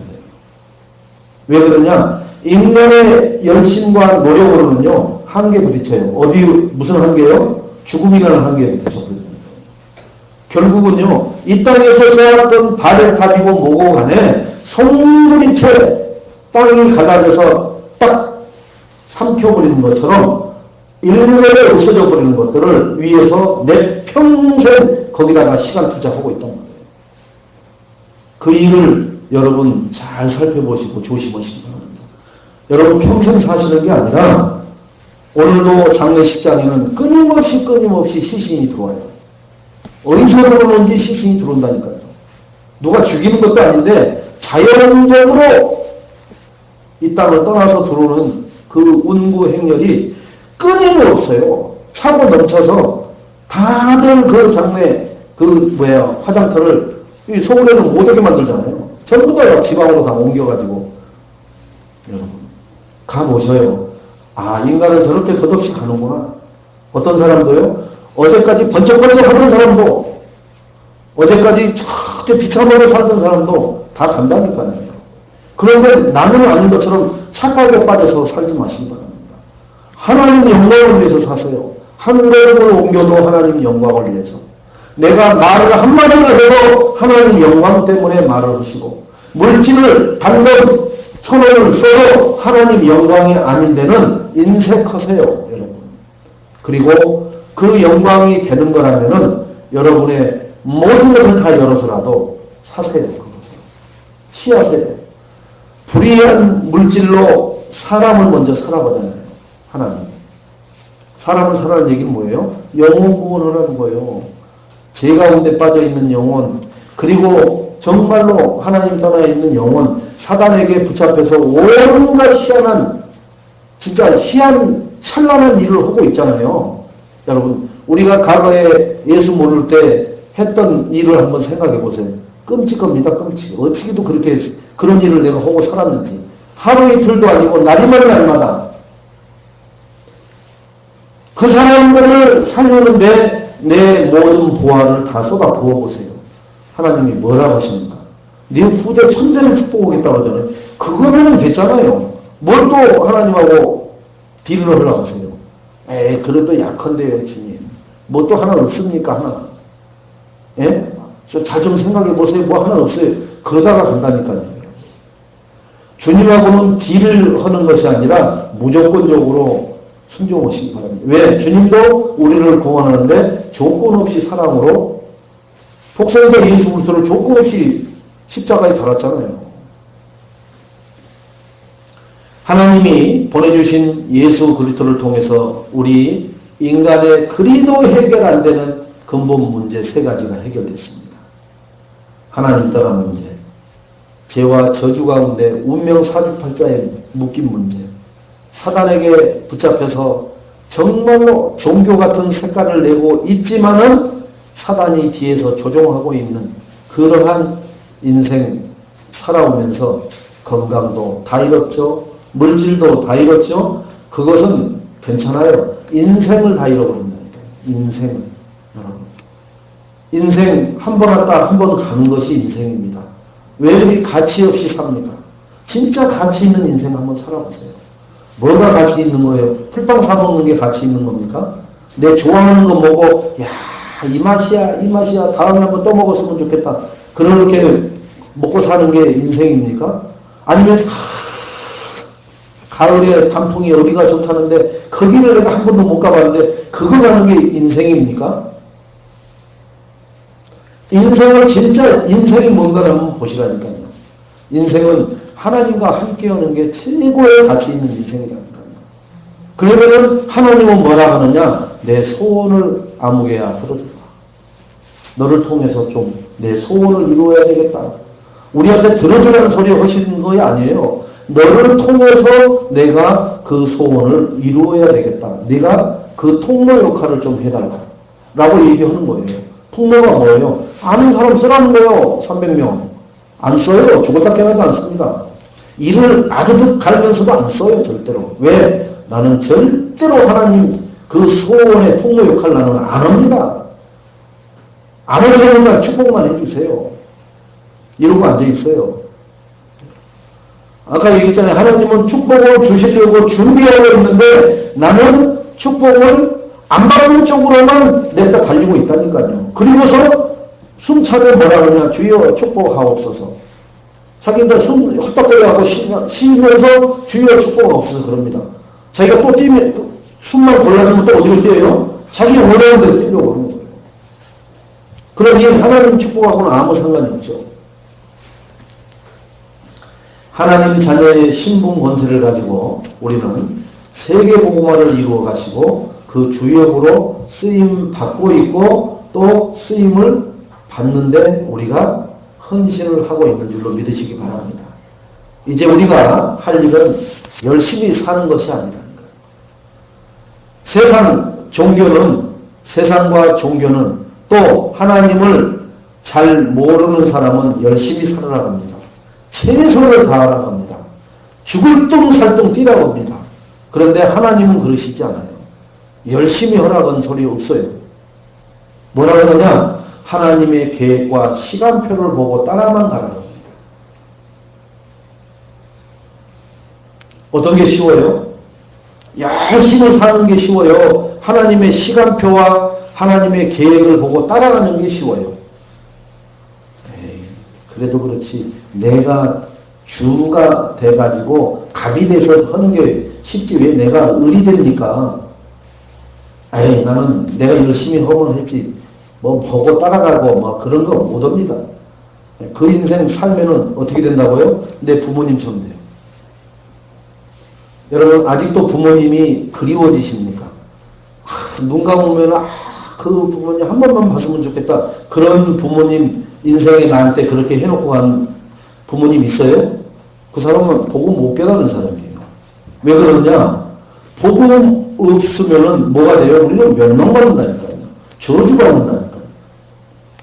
왜 그러냐? 인간의 열심과 노력으로는요, 한계 부딪혀요. 어디, 무슨 한계요? 죽음이라는 한계에 부딪혀버립니다. 결국은요, 이 땅에서 쌓았던 발을 타비고 모고 간에 송두린 채 땅이 갈라져서 딱 삼켜버리는 것처럼 일면에 없어져 버리는 것들을 위해서 내 평생 거기다가 시간 투자하고 있단 말이에요. 그 일을 여러분 잘 살펴보시고 조심하시기 바랍니다. 여러분 평생 사시는 게 아니라 오늘도 장례식장에는 끊임없이 시신이 들어와요. 어디서 들어오는지 시신이 들어온다니까요. 누가 죽이는 것도 아닌데 자연적으로 이 땅을 떠나서 들어오는 그 운구 행렬이 끊임없어요. 차고 넘쳐서 다들 그 장례 화장터를 서울에는 못 오게 만들잖아요. 전부 다 지방으로 다 옮겨가지고 여러분 가보셔요. 아, 인간은 저렇게 덧없이 가는구나. 어떤 사람도요, 어제까지 번쩍번쩍 하던 사람도, 어제까지 저렇게 비참하게 살던 사람도 다 간다니까요. 그런데 나는 아닌 것처럼 착각에 빠져서 살지 마시기 바랍니다. 하나님 영광을 위해서 사세요. 한 걸음을 옮겨도 하나님 영광을 위해서. 내가 말을 한마디를 해도 하나님 영광 때문에 말을 하시고, 물질을 단돈 1,000원을 써도 하나님 영광이 아닌 데는 인색하세요, 여러분. 그리고 그 영광이 되는 거라면은 여러분의 모든 것을 다 열어서라도 사세요. 그것을. 취하세요. 불의한 물질로 사람을 먼저 살아보잖아요. 하나님. 사람을 살아는 얘기는 뭐예요? 영혼 구원하라는 거예요. 죄 가운데 빠져있는 영혼, 그리고 정말로 하나님 떠나 있는 영혼, 사단에게 붙잡혀서 온갖 희한한, 진짜 희한 찬란한 일을 하고 있잖아요. 여러분, 우리가 과거에 예수 모를 때 했던 일을 한번 생각해 보세요. 끔찍합니다, 끔찍. 어떻게도 그렇게 그런 일을 내가 하고 살았는지. 하루 이틀도 아니고 날이면 날마다 그 사람들을 살리는데 내 모든 보화를 다 쏟아 부어보세요. 하나님이 뭐라고 하십니까? 네 후대 천대를 축복하겠다고 하잖아요. 그거면 됐잖아요. 뭘 또 하나님하고 딜을 하려고 하세요? 에이, 그래도 약한데요, 주님. 뭐 또 하나 없습니까, 하나? 예? 잘 좀 생각해 보세요. 뭐 하나 없어요. 그러다가 간다니까요. 주님하고는 딜을 하는 것이 아니라 무조건적으로 순종하시기 바랍니다. 왜? 주님도 우리를 구원하는데 조건 없이 사랑으로 독생자 예수 그리스도를 조건 없이 십자가에 달았잖아요. 하나님이 보내주신 예수 그리스도를 통해서 우리 인간의 그리도 해결 안 되는 근본 문제 3가지가 해결됐습니다. 하나님 떠난 문제, 죄와 저주 가운데 운명 사주팔자에 묶인 문제, 사단에게 붙잡혀서 정말로 종교 같은 색깔을 내고 있지만은 사단이 뒤에서 조종하고 있는 그러한 인생 살아오면서 건강도 다 잃었죠. 물질도 다 잃었죠. 그것은 괜찮아요. 인생을 다 잃어버린다니까요. 인생을. 여러분. 인생 한 번 왔다 한 번 가는 것이 인생입니다. 왜 그리 가치 없이 삽니까? 진짜 가치 있는 인생 한번 살아보세요. 뭐가 가치 있는 거예요? 풀빵 사먹는 게 가치 있는 겁니까? 내 좋아하는 거 먹고 야, 이 맛이야, 이 맛이야. 다음에 한번 또 먹었으면 좋겠다. 그렇게 먹고 사는 게 인생입니까? 아니면 가을에 단풍이 어디가 좋다는데 거기를 내가 한 번도 못 가봤는데 그거 가는 게 인생입니까? 인생을 진짜 인생이 뭔가를 한번 보시라니까요. 인생은 하나님과 함께하는 게 최고의 가치 있는 인생이라니까요. 그러면은 하나님은 뭐라 하느냐? 내 소원을 아무개야 들어주라. 너를 통해서 좀 내 소원을 이루어야 되겠다. 우리한테 들어주라는 소리 하시는 거 아니에요. 너를 통해서 내가 그 소원을 이루어야 되겠다. 네가 그 통로 역할을 좀 해달라. 라고 얘기하는 거예요. 통로가 뭐예요? 아는 사람 쓰라는 거예요. 300명. 안 써요. 죽었다 깨어나도 안 씁니다. 이를 아드득 갈면서도 안 써요. 절대로. 왜? 나는 절대로 하나님 그 소원의 통로 역할 나는 안 합니다. 안 하게 되니까 축복만 해주세요. 이러고 앉아있어요. 아까 얘기했잖아요. 하나님은 축복을 주시려고 준비하고 있는데 나는 축복을 안 받는 쪽으로만 냈다 달리고 있다니까요. 그리고서 숨차게 뭐라 그러냐. 주여 축복하옵소서. 자기가 숨 헛떡거리하고 쉬면서 주여 축복하옵소서 그럽니다. 자기가 또 뛰면 숨만 골라주면 또 어디로 뛰어요? 자기 원하는 대로 뛰려고 하는 거예요. 그러니 하나님 축복하고는 아무 상관이 없죠. 하나님 자녀의 신분 권세를 가지고 우리는 세계복음화를 이루어 가시고 그 주역으로 쓰임 받고 있고 또 쓰임을 받는데 우리가 헌신을 하고 있는 줄로 믿으시기 바랍니다. 이제 우리가 할 일은 열심히 사는 것이 아니라는 거예요. 세상과 종교는 또 하나님을 잘 모르는 사람은 열심히 살아라 합니다. 최선을 다하라고 합니다. 죽을 똥 살똥 뛰라고 합니다. 그런데 하나님은 그러시지 않아요. 열심히 하라는 소리 없어요. 뭐라 그러냐? 하나님의 계획과 시간표를 보고 따라만 가라는 겁니다. 어떤 게 쉬워요? 열심히 사는 게 쉬워요? 하나님의 시간표와 하나님의 계획을 보고 따라가는 게 쉬워요? 에이, 그래도 그렇지. 내가 주가 돼가지고 갑이 돼서 하는 게 쉽지. 왜 내가 을이 됩니까? 아이, 나는 내가 열심히 하면 했지. 뭐 보고 따라가고 뭐 그런 거 못합니다. 그 인생 살면은 어떻게 된다고요? 내 부모님처럼 돼요. 여러분 아직도 부모님이 그리워지십니까? 눈 감으면 그 부모님 한 번만 봤으면 좋겠다. 그런 부모님 인생에 나한테 그렇게 해놓고 간 부모님 있어요? 그 사람은 복음 못 깨달은 사람이에요. 왜 그러냐? 복음 없으면은 뭐가 돼요? 우리는 멸망받는다니까요. 저주받는다니까요.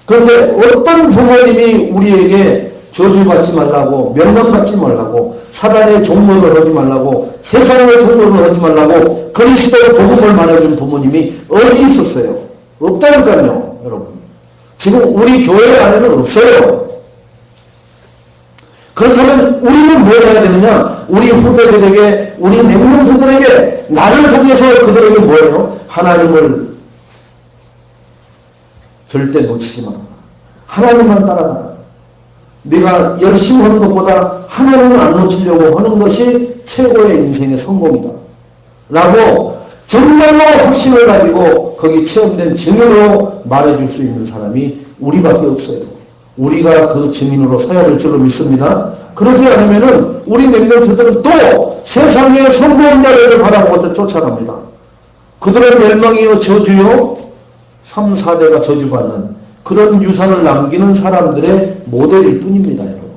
그런데 어떤 부모님이 우리에게 저주받지 말라고, 멸망받지 말라고, 사단의 종로를 하지 말라고, 세상의 종로를 하지 말라고 그리스도의 복음을 말해준 부모님이 어디 있었어요? 없다니까요, 여러분. 지금 우리 교회 안에는 없어요. 그렇다면 우리는 뭘 해야 되느냐? 우리 후배들에게, 우리 맹명수들에게, 나를 통해서 그들에게 뭐예요? 하나님을 절대 놓치지 마라. 하나님만 따라가라. 네가 열심히 하는 것보다 하나님을 안 놓치려고 하는 것이 최고의 인생의 성공이다. 라고 정말로 확신을 가지고 거기 체험된 증인으로 말해줄 수 있는 사람이 우리밖에 없어요. 우리가 그 증인으로 서야 될 줄로 믿습니다. 그러지 않으면은 우리 맹명수들은 또 세상의 성공자를 바라보고 쫓아갑니다. 그들의 멸망이요 저주요 3, 4대가 저주받는 그런 유산을 남기는 사람들의 모델일 뿐입니다, 여러분.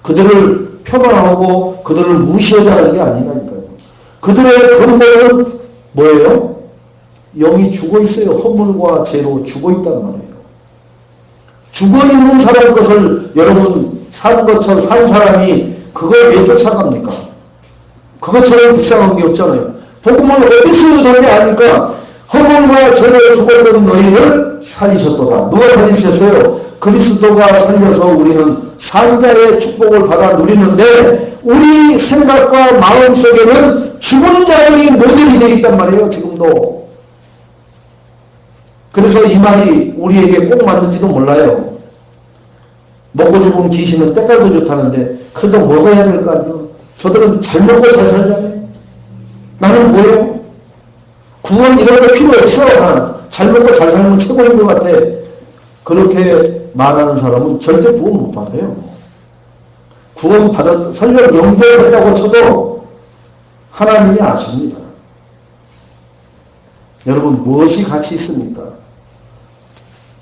그들을 폄하하고 그들을 무시하자는 게 아니라니까요. 그들의 근본은 뭐예요? 영이 죽어 있어요. 허물과 죄로 죽어 있단 말이에요. 죽어 있는 사람 것을 여러분 산 것처럼 산 사람이 그걸 왜 쫓아갑니까? 그것처럼 불쌍한 게 없잖아요. 복음을 어디서 얻었냐 하니까 허물과 죄로 죽었던 너희를 살리셨도다. 누가 살리셨어요? 그리스도가 살려서 우리는 산자의 축복을 받아 누리는데 우리 생각과 마음 속에는 죽은 자들이 모델이 되어 있단 말이에요. 지금도. 그래서 이 말이 우리에게 꼭 맞는지도 몰라요. 먹고 죽은 귀신은 때깔도 좋다는데 그래도 먹어야 될 거 아니에요. 저들은 잘 먹고 잘 살잖아요. 나는 뭐예요? 구원 이런 거 필요 없어. 잘 먹고 잘 살면 최고인 것 같아. 그렇게 말하는 사람은 절대 구원 못 받아요. 구원 받아, 설령 영접했다고 쳐도 하나님이 아십니다. 여러분 무엇이 가치 있습니까?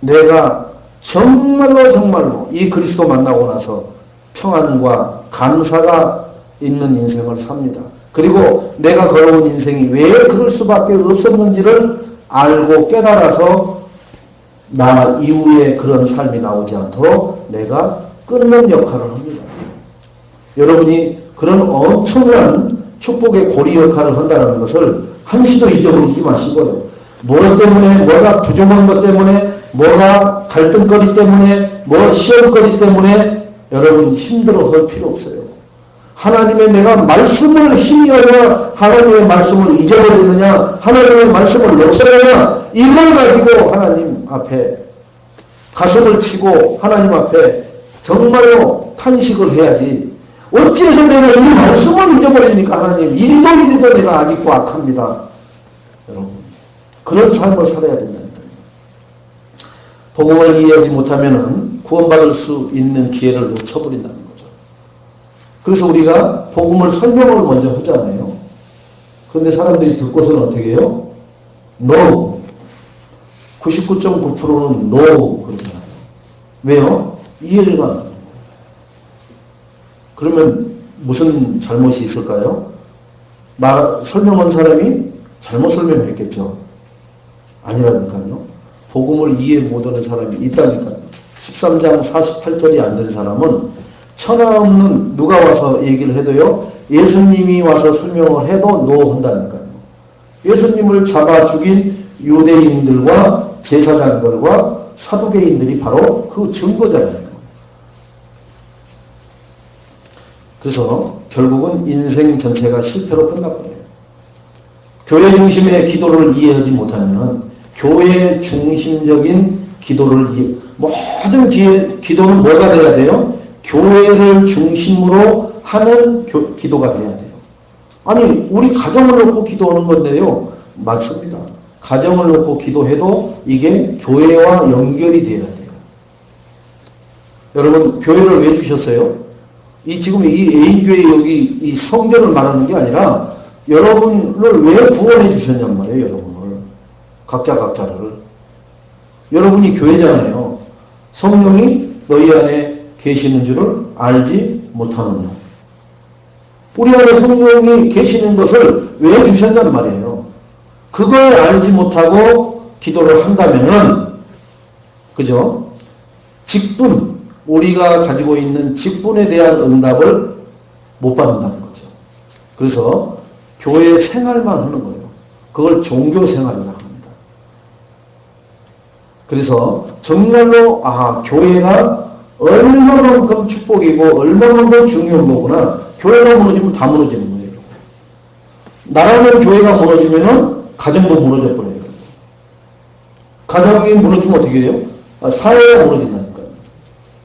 내가 정말로 이 그리스도 만나고 나서 평안과 감사가 있는 인생을 삽니다. 그리고 내가 걸어온 인생이 왜 그럴 수밖에 없었는지를 알고 깨달아서 나 이후에 그런 삶이 나오지 않도록 내가 끊는 역할을 합니다. 여러분이 그런 엄청난 축복의 고리 역할을 한다는 것을 한시도 잊어버리지 마시고요. 뭐 때문에, 뭐가 부족한 것 때문에, 뭐가 갈등거리 때문에, 뭐 시험거리 때문에 여러분 힘들어할 필요 없어요. 하나님의 내가 말씀을 힘이 하냐, 하나님의 말씀을 잊어버리느냐, 하나님의 말씀을 놓쳤느냐, 이걸 가지고 하나님 앞에 가슴을 치고 하나님 앞에 정말로 탄식을 해야지. 어찌해서 내가 이 말씀을 잊어버립니까? 하나님, 일도 내가 아직도 악합니다. 여러분, 그런 삶을 살아야 된다니까요. 복음을 이해하지 못하면은 구원받을 수 있는 기회를 놓쳐버린다는 거죠. 그래서 우리가 복음을 설명을 먼저 하잖아요. 그런데 사람들이 듣고서는 어떻게 해요? No. 99.9%는 No 그러잖아요. 왜요? 이해를 안 해요. 그러면 무슨 잘못이 있을까요? 설명한 사람이 잘못 설명했겠죠. 아니라니까요. 복음을 이해 못하는 사람이 있다니까요. 13장 48절이 안 된 사람은 천하 없는 누가 와서 얘기를 해도요. 예수님이 와서 설명을 해도 노 한다니까요. 예수님을 잡아 죽인 유대인들과 제사장들과 사두개인들이 바로 그 증거잖아요. 그래서 결국은 인생 전체가 실패로 끝나버려요. 교회 중심의 기도를 이해하지 못하면 교회 중심적인 기도를 모든 기도는 뭐가 돼야 돼요? 교회를 중심으로 하는 기도가 돼야 돼요. 아니 우리 가정을 놓고 기도하는 건데요. 맞습니다. 가정을 놓고 기도해도 이게 교회와 연결이 돼야 돼요. 여러분 교회를 왜 주셨어요? 지금 이 A교회 여기 이 성전을 말하는 게 아니라 여러분을 왜 구원해 주셨냔 말이에요. 여러분을. 각자를. 여러분이 교회잖아요. 성령이 너희 안에 계시는 줄을 알지 못하느냐. 우리 안에 성령이 계시는 것을 왜 주셨단 말이에요. 그걸 알지 못하고 기도를 한다면은, 그죠? 직분, 우리가 가지고 있는 직분에 대한 응답을 못 받는다는 거죠. 그래서 교회 생활만 하는 거예요. 그걸 종교 생활이라고 합니다. 그래서 정말로 교회가 얼마만큼 축복이고 얼마만큼 중요한 거구나. 교회가 무너지면 다 무너지는 거예요. 나라는 교회가 무너지면은 가정도 무너져 버려요. 가정이 무너지면 어떻게 돼요? 사회가 무너진다니까요.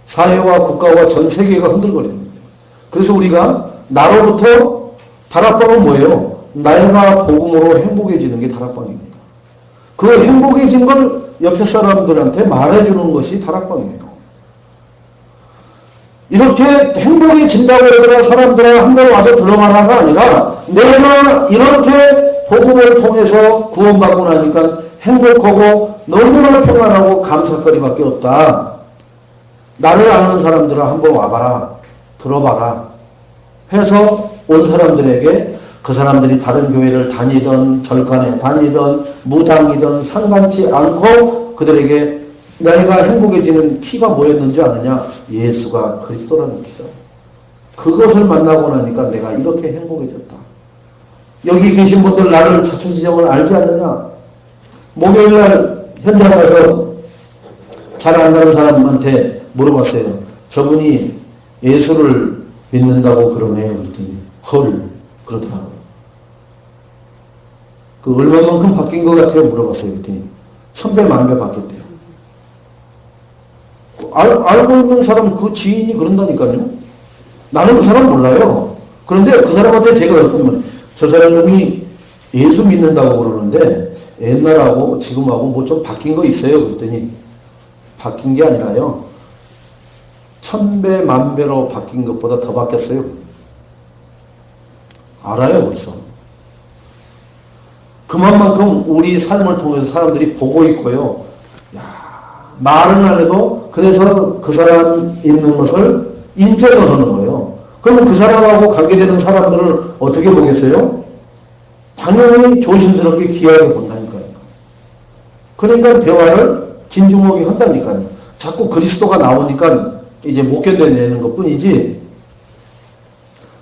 사회와 국가와 전 세계가 흔들거리는 거예요. 그래서 우리가 나로부터 다락방은 뭐예요? 나이가 복음으로 행복해지는 게 다락방입니다. 그 행복해진 걸 옆에 사람들한테 말해주는 것이 다락방이에요. 이렇게 행복해진다고 해서 사람들이 한 번 와서 들어가라가 아니라 내가 이렇게 복음을 통해서 구원받고 나니까 행복하고 너무나 평안하고 감사거리밖에 없다. 나를 아는 사람들은 한번 와봐라. 들어봐라. 해서 온 사람들에게 그 사람들이 다른 교회를 다니던 절간에 다니던 무당이든 상관치 않고 그들에게 내가 행복해지는 키가 뭐였는지 아느냐? 예수가 그리스도라는 키다. 그것을 만나고 나니까 내가 이렇게 행복해졌다. 여기 계신 분들 나를 자초지정을 알지 않느냐? 목요일날 현장 가서 잘 안다는 사람한테 물어봤어요. 저분이 예수를 믿는다고 그러네요. 그랬더니 헐 그러더라고요. 그 얼마만큼 바뀐 것 같아요? 물어봤어요. 그랬더니 1000배 만배 바뀌었대요. 알고 있는 사람 그 지인이 그런다니까요. 나는 그 사람 몰라요. 그런데 그 사람한테 제가 어떤 말, 저 사람이 예수 믿는다고 그러는데 옛날하고 지금하고 뭐 좀 바뀐 거 있어요? 그랬더니 바뀐 게 아니라요. 1000배 만배로 바뀐 것보다 더 바뀌었어요. 알아요 벌써. 그만큼 우리 삶을 통해서 사람들이 보고 있고요. 말은 안 해도 그래서 그 사람 있는 것을 인정을 하는 거예요. 그러면 그 사람하고 관계되는 사람들을 어떻게 보겠어요? 당연히 조심스럽게 귀하게 본다니까요. 그러니까 대화를 진중하게 한다니까요. 자꾸 그리스도가 나오니까 이제 못 견뎌내는 것 뿐이지.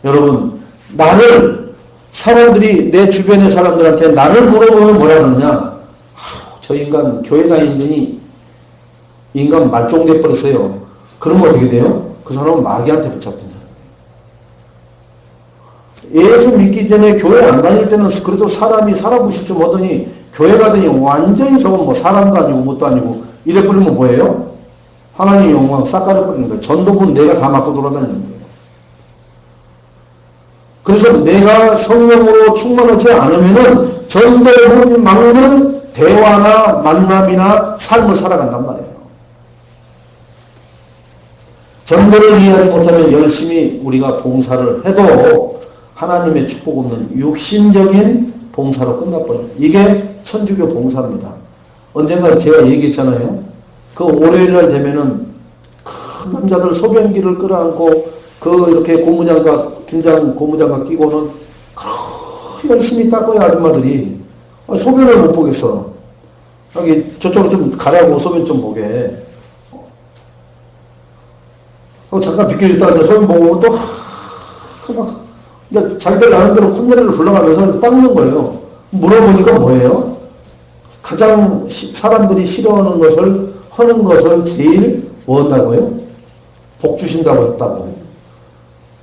여러분, 나를 사람들이 내 주변의 사람들한테 나를 물어보면 뭐라 그러느냐? 저 인간 교회 다니더니 인간 말종돼 버렸어요. 그러면 어떻게 돼요? 그 사람은 마귀한테 붙잡힌 사람이에요. 예수 믿기 전에 교회 안 다닐 때는 그래도 사람이 살아보실 좀 하더니 교회 가더니 완전히 저건 뭐 사람도 아니고 뭣도 아니고 이래 버리면 뭐예요? 하나님의 영광 싹 가려버리는 거예요. 전도분 내가 다 맡고 돌아다니는 거예요. 그래서 내가 성령으로 충만하지 않으면은 전도분 막는 대화나 만남이나 삶을 살아간단 말이에요. 전도를 이해하지 못하면 열심히 우리가 봉사를 해도 하나님의 축복 없는 육신적인 봉사로 끝나버려요. 이게 천주교 봉사입니다. 언젠가 제가 얘기했잖아요. 그 월요일날 되면은 큰 남자들 소변기를 끌어안고 그 이렇게 고무장갑, 김장 고무장갑 끼고는 열심히 닦아요, 아줌마들이. 소변을 못 보겠어. 여기 저쪽으로 좀 가라고 소변 좀 보게. 잠깐 비켜있다가 소변 보고 또 막 자기들 나름대로 콧노래를 불러가면서 닦는 거예요. 물어보니까 뭐예요? 가장 사람들이 싫어하는 것을 하는 것을 제일 뭐 한다고요? 복 주신다고 했다고.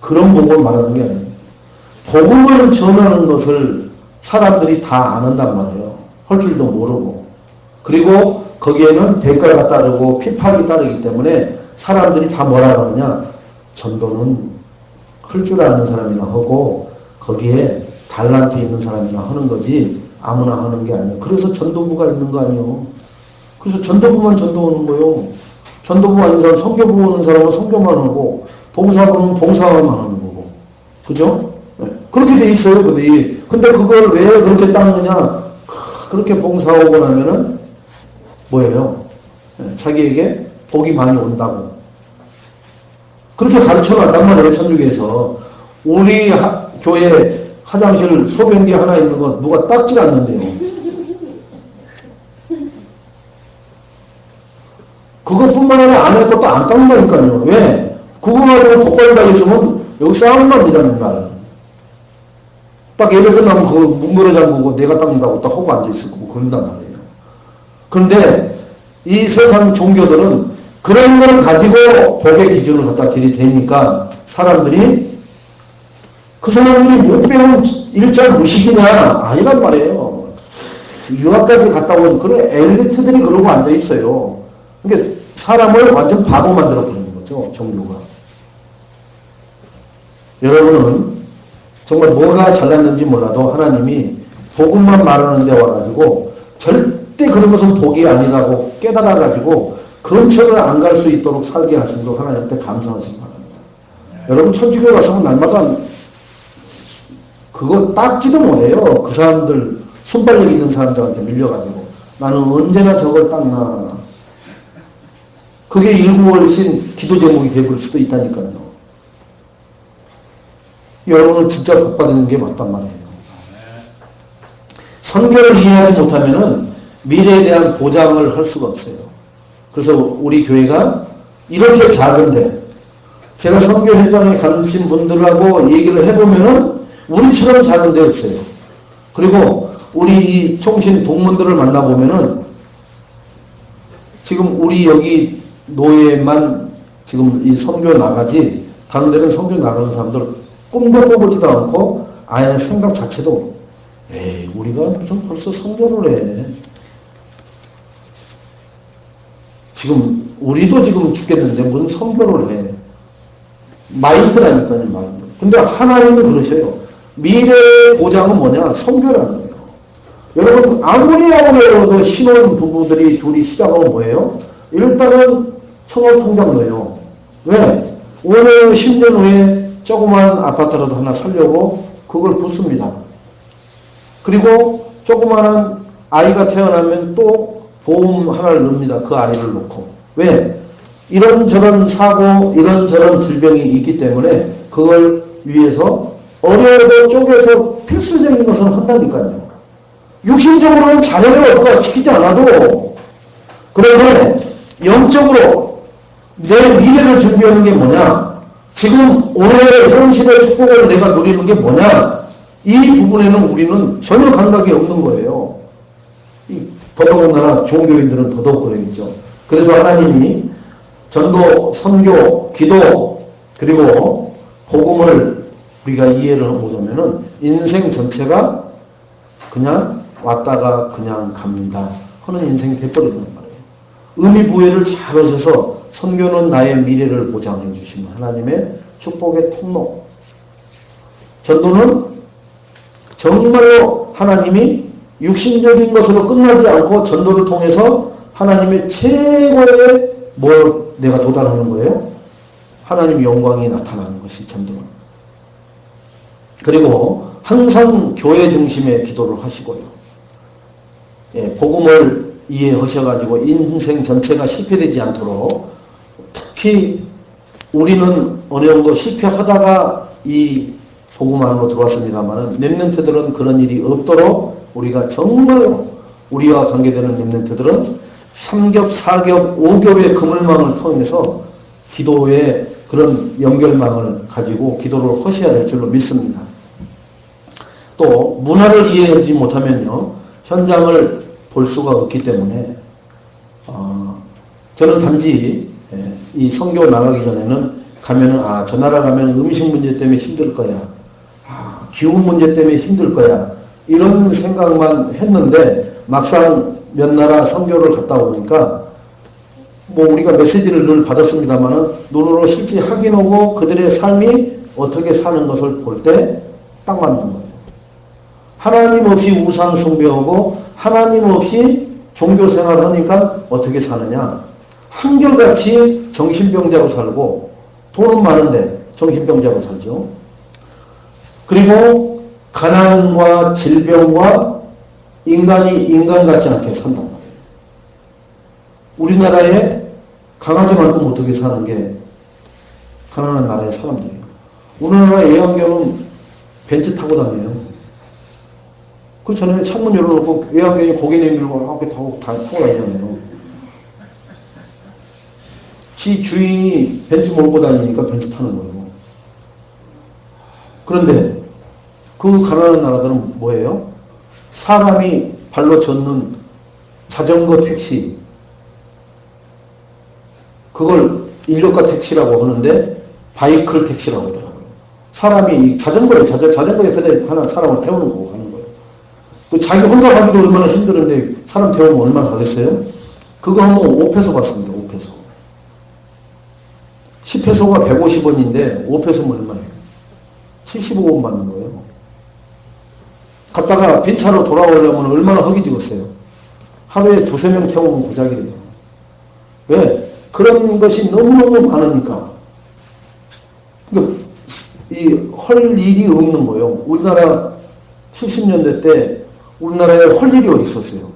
그런 복을 말하는 게 아니에요. 복음을 전하는 것을 사람들이 다 안 한단 말이에요. 할 줄도 모르고. 그리고 거기에는 대가가 따르고 핍박이 따르기 때문에 사람들이 다 뭐라 그러냐. 전도는 할 줄 아는 사람이나 하고 거기에 달란트 있는 사람이나 하는 거지 아무나 하는 게 아니에요. 그래서 전도부가 있는 거 아니에요. 그래서 전도부만 전도하는 거예요. 전도부 아닌 사람, 선교부 오는 사람은 선교만 하고 봉사부는 봉사만 하는 거고. 그죠? 네. 그렇게 돼 있어요, 그들이. 근데 그걸 왜 그렇게 닦느냐? 그렇게 봉사하고 나면은 뭐예요? 네. 자기에게 복이 많이 온다고. 그렇게 가르쳐 놨단 말이에요, 천주교에서. 우리 교회 화장실 소변기 하나 있는 거 누가 닦질 않는데요. 그것뿐만 아니라 안에 것도 안 닦는다니까요. 왜? 그거 가지고 복받을 당했으면 여기 싸움 납니다, 맨날. 딱 예배 끝나면 그거 문거러 잠그고 내가 닦는다고 딱 하고 앉아있을 거고 그런단 말이에요. 그런데 이 세상 종교들은 그런 걸 가지고 복의 기준을 갖다 들이대니까 사람들이 그 사람들이 못 배운 일자 무식이냐? 아니란 말이에요. 유학까지 갔다 온 그런 엘리트들이 그러고 앉아있어요. 그러니까 사람을 완전 바보 만들어버리는 거죠, 종교가. 여러분은 정말 뭐가 잘났는지 몰라도 하나님이 복음만 말하는 데 와가지고 절대 그런 것은 복이 아니라고 깨달아가지고 근처를 안 갈 수 있도록 살게 하심도 하나님께 감사하시기 바랍니다. 여러분 천주교 가서는 날마다 그거 닦지도 못해요. 그 사람들 순발력 있는 사람들한테 밀려가지고 나는 언제나 저걸 닦나. 그게 일구월신 기도 제목이 되어버릴 수도 있다니까요. 여러분은 진짜 복받는 게 맞단 말이에요. 선교를 이해하지 못하면은 미래에 대한 보장을 할 수가 없어요. 그래서 우리 교회가 이렇게 작은데 제가 선교 현장에 가신 분들하고 얘기를 해보면은 우리처럼 작은 데 없어요. 그리고 우리 이 총신 동문들을 만나보면은 지금 우리 여기 노예만 지금 이 선교 나가지 다른 데는 선교 나가는 사람들 꿈도 꿔보지도 않고 아예 생각 자체도 에이 우리가 무슨 벌써 선교를 해. 지금 우리도 지금 죽겠는데 무슨 선교를 해. 마인드라니까요, 마인드. 근데 하나님은 그러셔요. 미래의 보장은 뭐냐? 선교라는 거예요. 여러분 아무리 해도 신혼 부부들이 둘이 시작하면 뭐예요? 일단은 청업통장 넣어요. 왜? 5년 10년 후에 조그만 아파트라도 하나 살려고 그걸 붓습니다. 그리고 조그마한 아이가 태어나면 또 보험 하나를 넣습니다. 그 아이를 놓고. 왜? 이런저런 사고, 이런저런 질병이 있기 때문에 그걸 위해서 어려워도 쪼개서 필수적인 것은 한다니까요. 육신적으로는 자녀를 누가 시키지 않아도 그런데 영적으로 내 미래를 준비하는 게 뭐냐? 지금 올해 현실의 축복을 내가 누리는 게 뭐냐? 이 부분에는 우리는 전혀 감각이 없는 거예요. 더더군다나 종교인들은 더더욱 그러겠죠. 그래서 하나님이 전도, 선교, 기도 그리고 복음을 우리가 이해를 못하면은 인생 전체가 그냥 왔다가 그냥 갑니다 하는 인생이 돼버린단 말이에요. 의미부여를 잘 하셔서 선교는 나의 미래를 보장해 주시는 하나님의 축복의 통로. 전도는 정말로 하나님이 육신적인 것으로 끝나지 않고 전도를 통해서 하나님의 최고의 뭘 내가 도달하는 거예요? 하나님의 영광이 나타나는 것이 전도는. 그리고 항상 교회 중심의 기도를 하시고요. 예, 복음을 이해하셔가지고 인생 전체가 실패되지 않도록 특히 우리는 어느 정도 실패하다가 이 복음 안으로 들어왔습니다만은 렘넌트들은 그런 일이 없도록 우리가 정말로 우리와 관계되는 렘넌트들은 3겹, 4겹, 5겹의 그물망을 통해서 기도의 그런 연결망을 가지고 기도를 하셔야 될 줄로 믿습니다. 또 문화를 이해하지 못하면요. 현장을 볼 수가 없기 때문에 저는 단지 이 선교 나가기 전에는 가면은 저 나라 가면 음식 문제 때문에 힘들 거야. 기후 문제 때문에 힘들 거야. 이런 생각만 했는데 막상 몇 나라 선교를 갔다 오니까 뭐 우리가 메시지를 늘 받았습니다만은 눈으로 실제 확인하고 그들의 삶이 어떻게 사는 것을 볼 때 딱 맞는 거예요. 하나님 없이 우상 숭배하고 하나님 없이 종교 생활을 하니까 어떻게 사느냐. 한결같이 정신병자로 살고 돈은 많은데 정신병자로 살죠. 그리고 가난과 질병과 인간이 인간 같지 않게 산단 말이에요. 우리나라에 강아지만큼 어떻게 사는 게 가난한 나라의 사람들이에요. 우리나라 애완견은 벤츠 타고 다녀요. 그렇잖아요. 창문 열어놓고 애완견이 고개 내밀고 앞에 타고 다니잖아요. 지 주인이 벤츠 몰고 다니니까 벤츠 타는 거예요. 그런데 그 가난한 나라들은 뭐예요? 사람이 발로 젓는 자전거 택시, 그걸 인력가 택시라고 하는데 바이클 택시라고 하더라고요. 사람이 자전거 옆에다 하나 사람을 태우는 거고 가는 거예요. 그 자기 혼자 가기도 얼마나 힘드는데 사람 태우면 얼마나 가겠어요? 그거 한번 5페소 받습니다. 5페소. 10페소가 150원인데 5페소면 얼마예요? 75원 받는 거예요. 갔다가 빈차로 돌아오려면 얼마나 허기지겠어요. 하루에 2~3명 태우면 고작이래요. 왜? 그런 것이 너무너무 많으니까. 그러니까 할 일이 없는 거예요. 우리나라 70년대 때 우리나라에 할 일이 어디 있었어요?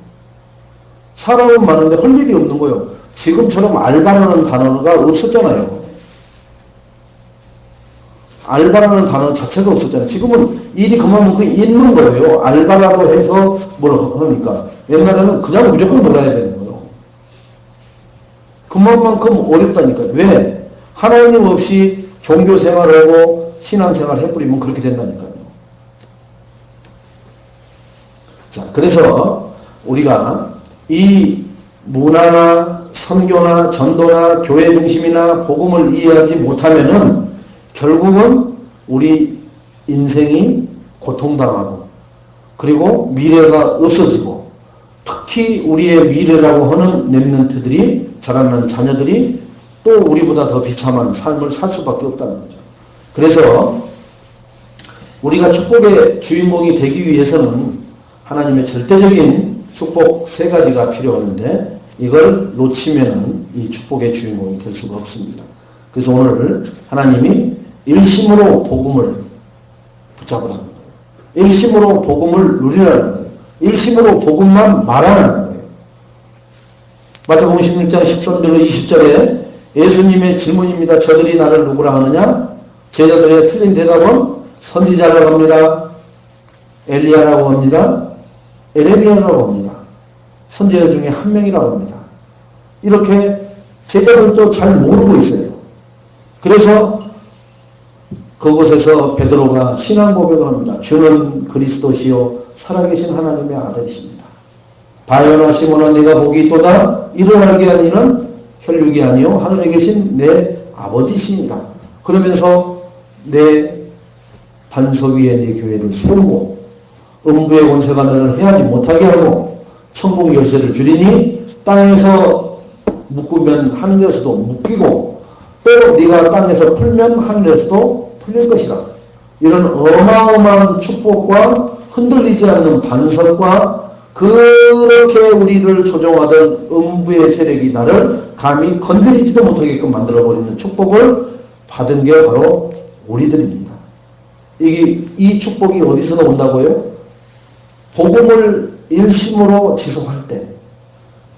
사람은 많은데 할 일이 없는 거예요. 지금처럼 알바라는 단어가 없었잖아요. 알바라는 단어 자체가 없었잖아요. 지금은 일이 그만큼 있는 거예요. 알바라고 해서 뭘 하니까. 옛날에는 그냥 무조건 놀아야 되는 거예요. 그만큼 어렵다니까요. 왜? 하나님 없이 종교 생활하고 신앙 생활 해버리면 그렇게 된다니까요. 자, 그래서 우리가 이 문화나 선교나 전도나 교회 중심이나 복음을 이해하지 못하면은 결국은 우리 인생이 고통당하고 그리고 미래가 없어지고 특히 우리의 미래라고 하는 렘넌트들이 자라는 자녀들이 또 우리보다 더 비참한 삶을 살 수밖에 없다는 거죠. 그래서 우리가 축복의 주인공이 되기 위해서는 하나님의 절대적인 축복 3가지가 필요한데 이걸 놓치면은 이 축복의 주인공이 될 수가 없습니다. 그래서 오늘 하나님이 일심으로 복음을 붙잡으라는 거예요. 일심으로 복음을 누리라는 거예요. 일심으로 복음만 말하라는 거예요. 마태복음 16장 13절로 20절에 예수님의 질문입니다. 저들이 나를 누구라 하느냐? 제자들의 틀린 대답은 선지자라고 합니다. 엘리야라고 합니다. 에레미야라고 합니다. 선지자 중에 한 명이라고 합니다. 이렇게 제자들도 잘 모르고 있어요. 그래서 그곳에서 베드로가 신앙 고백을 합니다. 주는 그리스도시요 살아계신 하나님의 아들이십니다. 바요나 시몬아 네가 복이 있도다. 이를 알게 한 이는 혈육이 아니요 하늘에 계신 내 아버지시니라. 그러면서 내 반석 위에 네 교회를 세우고 음부의 권세가 너를 해하지 못하게 하고 천국 열쇠를 주리니 땅에서 묶으면 하늘에서도 묶이고 또 네가 땅에서 풀면 하늘에서도 풀릴 것이다. 이런 어마어마한 축복과 흔들리지 않는 반석과 그렇게 우리를 조종하던 음부의 세력이 나를 감히 건드리지도 못하게끔 만들어버리는 축복을 받은 게 바로 우리들입니다. 이 축복이 어디서 온다고요? 복음을 일심으로 지속할 때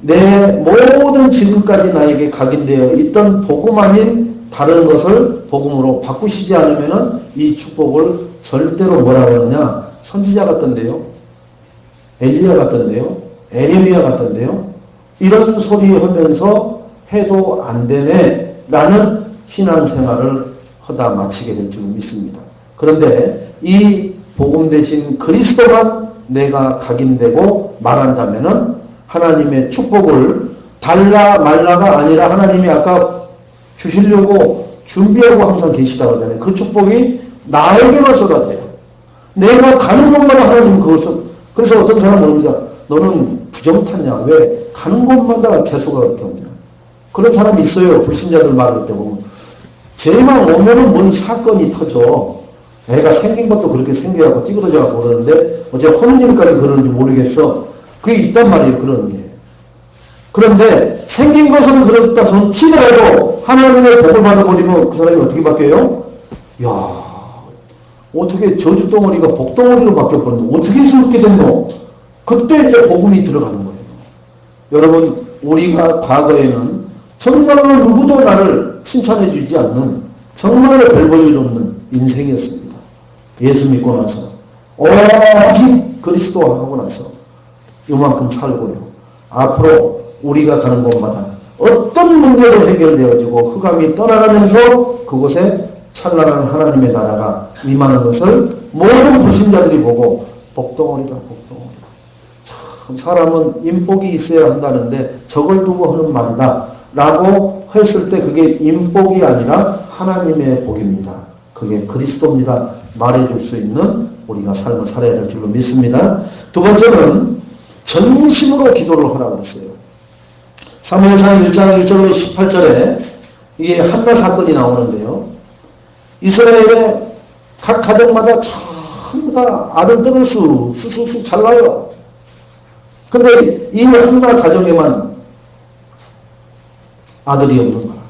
내 모든 지금까지 나에게 각인되어 있던 복음 아닌 다른 것을 복음으로 바꾸시지 않으면 이 축복을 절대로 뭐라고 하느냐? 선지자 같던데요. 엘리야 같던데요. 에레미야 같던데요. 이런 소리 하면서 해도 안 되네 라는 신앙생활을 하다 마치게 될 줄 믿습니다. 그런데 이 복음 대신 그리스도만 내가 각인되고 말한다면은 하나님의 축복을 달라 말라가 아니라 하나님이 아까 주시려고 준비하고 항상 계시다고 하잖아요. 그 축복이 나에게만 쏟아져요. 내가 가는 곳마다 하나님은 그것을, 그래서 어떤 사람은 모릅니다. 너는 부정 탔냐? 왜? 가는 곳마다 개수가 그렇게 없냐? 그런 사람이 있어요. 불신자들 말할 때 보면. 죄만 오면은 뭔 사건이 터져. 애가 생긴 것도 그렇게 생겨갖고 찌그러져갖고 그러는데, 어제 혼인일까지 그러는지 모르겠어. 그게 있단 말이에요. 그런 게. 그런데 생긴 것은 그렇다 손 치더라도 하나님의 복을 받아버리면 그 사람이 어떻게 바뀌어요? 야, 어떻게 저주덩어리가 복덩어리로 바뀌어버렸노? 어떻게 그렇게 됐노? 그때 이제 복음이 들어가는 거예요. 여러분, 우리가 과거에는 정말로 누구도 나를 칭찬해 주지 않는 정말로 별 볼일 없는 인생이었습니다. 예수 믿고 나서 오직 그리스도하고 나서 이만큼 살고요. 앞으로 우리가 가는 곳마다 어떤 문제도 해결되어지고 흑암이 떠나가면서 그곳에 찬란한 하나님의 나라가 임하는 것을 모든 불신자들이 보고 복덩어리다 복덩어리다. 참 사람은 인복이 있어야 한다는데 저걸 두고 하는 말이다 라고 했을 때 그게 인복이 아니라 하나님의 복입니다. 그게 그리스도입니다. 말해줄 수 있는 우리가 삶을 살아야 될 줄로 믿습니다. 두 번째는 전심으로 기도를 하라고 했어요. 사무엘상 1장 1절로 18절에 이게 한나 사건이 나오는데요. 이스라엘의 각 가정마다 전부 다 아들들을 수수수 잘나요. 근데 이 한나 가정에만 아들이 없는 거야.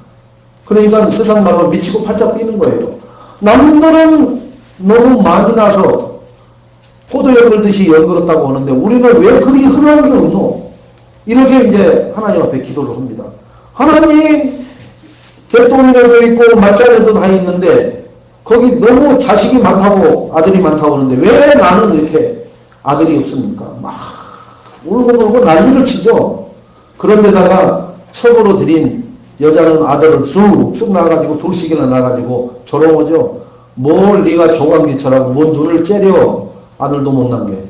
그러니까 세상 말로 미치고 팔짝 뛰는 거예요. 남들은 너무 많이 나서 포도 연글듯이 연글었다고 하는데 우리는 왜 그리 흔한 게 없노? 이렇게 이제 하나님 앞에 기도를 합니다. 하나님, 개똥이라도 있고 말자리도 다 있는데 거기 너무 자식이 많다고 아들이 많다고 하는데 왜 나는 이렇게 아들이 없습니까? 막 울고 난리를 치죠. 그런데다가 첩으로 들인 여자는 아들을 쑥 나가지고 둘씩이나 나가지고 조롱하죠. 뭘 네가 조광기처럼 뭔 눈을 째려 아들도 못 난 게.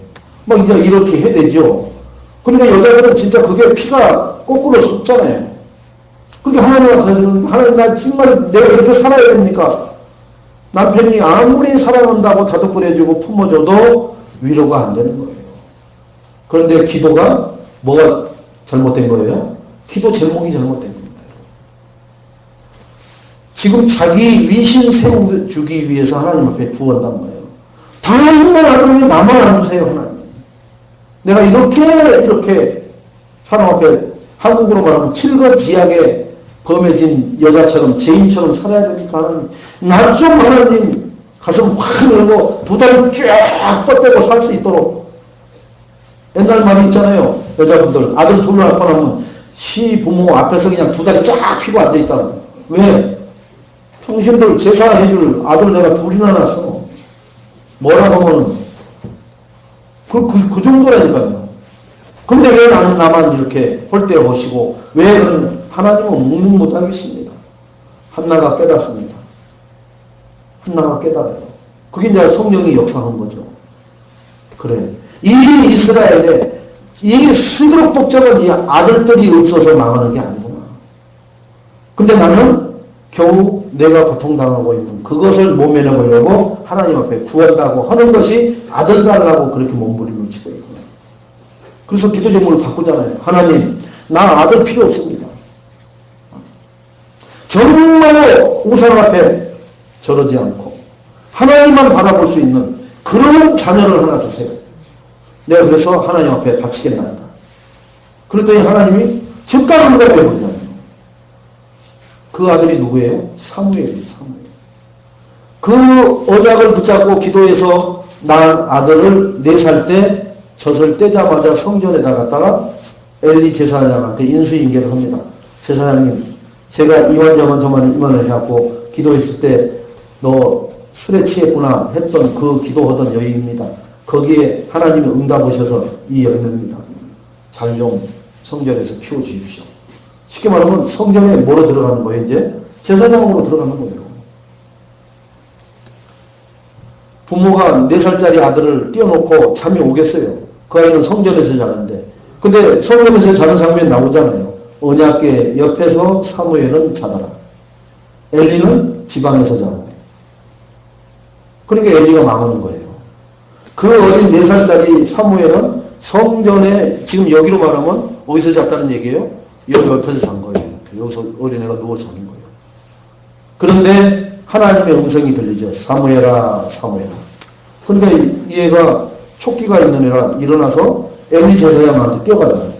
막 이제 이렇게 해야 되죠. 그러니까 여자들은 진짜 그게 피가 거꾸로 쏟잖아요. 그러니까 하나님, 나 정말 내가 이렇게 살아야 됩니까? 남편이 아무리 사랑한다고 다독거려주고 품어줘도 위로가 안 되는 거예요. 그런데 기도가 뭐가 잘못된 거예요? 기도 제목이 잘못된 겁니다. 지금 자기 위신 세워주기 위해서 하나님 앞에 구한단 말이에요. 다 있는 아들이 나만 안 주세요, 하나님. 내가 이렇게 사람 앞에 한국으로 말하면 칠거지약에 범해진 여자처럼 죄인처럼 살아야 됩니까? 하나님. 나 좀 하나님 가슴 확 열고 두 다리 쫙 뻗대고 살 수 있도록. 옛날 말이 있잖아요. 여자분들 아들 둘을 낳고 나면 시부모 앞에서 그냥 두 다리 쫙 펴고 앉아있다는. 왜? 평신들 제사해줄 아들 내가 둘이나 낳았어. 뭐라고 하면 그 정도라니까요. 근데 왜 나만 이렇게 홀대 보시고 왜 그런 하나님은 묵묵 못하겠습니다. 한나가 깨닫습니다. 한나가 깨달아요. 그게 이제 성령이 역사한 거죠. 그래. 이 이스라엘에 이 수두룩 복잡한 이 아들들이 없어서 망하는 게 아니구나. 근데 나는 겨우 내가 고통당하고 있는 그것을 모면해보려고 하나님 앞에 구한다고 하는 것이 아들 달라고 그렇게 몸부림을 치고 있구나. 그래서 기도 제목을 바꾸잖아요. 하나님, 나 아들 필요 없습니다. 정말로 우상 앞에 저러지 않고 하나님만 바라볼 수 있는 그런 자녀를 하나 주세요. 내가 그래서 하나님 앞에 바치겠나이다. 그랬더니 하나님이 즉각 응답해 보잖아요. 그 아들이 누구예요? 사무엘이에요. 그 언약을 붙잡고 기도해서 낳은 아들을 4살 때 젖을 떼자마자 성전에다 갔다가 엘리 제사장한테 인수인계를 합니다. 제사장님, 제가 이완저만 저만 이만을 해갖고 기도했을 때 너 술에 취했구나 했던 그 기도하던 여인입니다. 거기에 하나님이 응답하셔서 이 열매입니다. 잘 좀 성전에서 키워주십시오. 쉽게 말하면 성전에 뭐로 들어가는 거예요? 이제 제사장으로 들어가는 거예요. 부모가 4살짜리 아들을 띄워놓고 잠이 오겠어요. 그 아이는 성전에서 자는데 근데 성경에서 자는 장면 나오잖아요. 언약궤 옆에서 사무엘은 자더라. 엘리는 지방에서 자고. 그러니까 엘리가 망하는 거예요. 그 어린 4살짜리 사무엘은 성전에, 지금 여기로 말하면 어디서 잤다는 얘기예요? 여기 옆에서 잔 거예요. 여기서 어린애가 누워 자는 거예요. 그런데 하나님의 음성이 들리죠. 사무엘아, 사무엘아. 그러니까 얘가 촉기가 있는 애라 일어나서 엘리 제사장한테 뛰어가잖아요.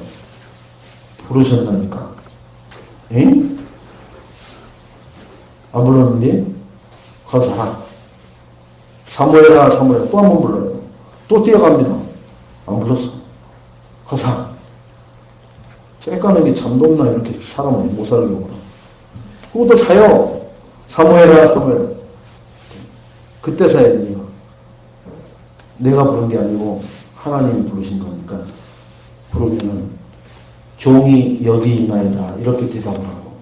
부르셨나니까. 응? 안 불렀는데? 가서 자라. 사무엘아, 사무엘아. 또 한 번 불러요. 또 뛰어갑니다. 안 불렀어. 가서 자. 쬐까는 게 잠도 없나, 이렇게 사람을 못 살게 오라. 그것도 자요. 사무엘아, 사무엘아. 그때서야 엘리가 내가 부른 게 아니고 하나님이 부르신 거니까 부르면은 종이 여기 있나이다 이렇게 대답을 하고,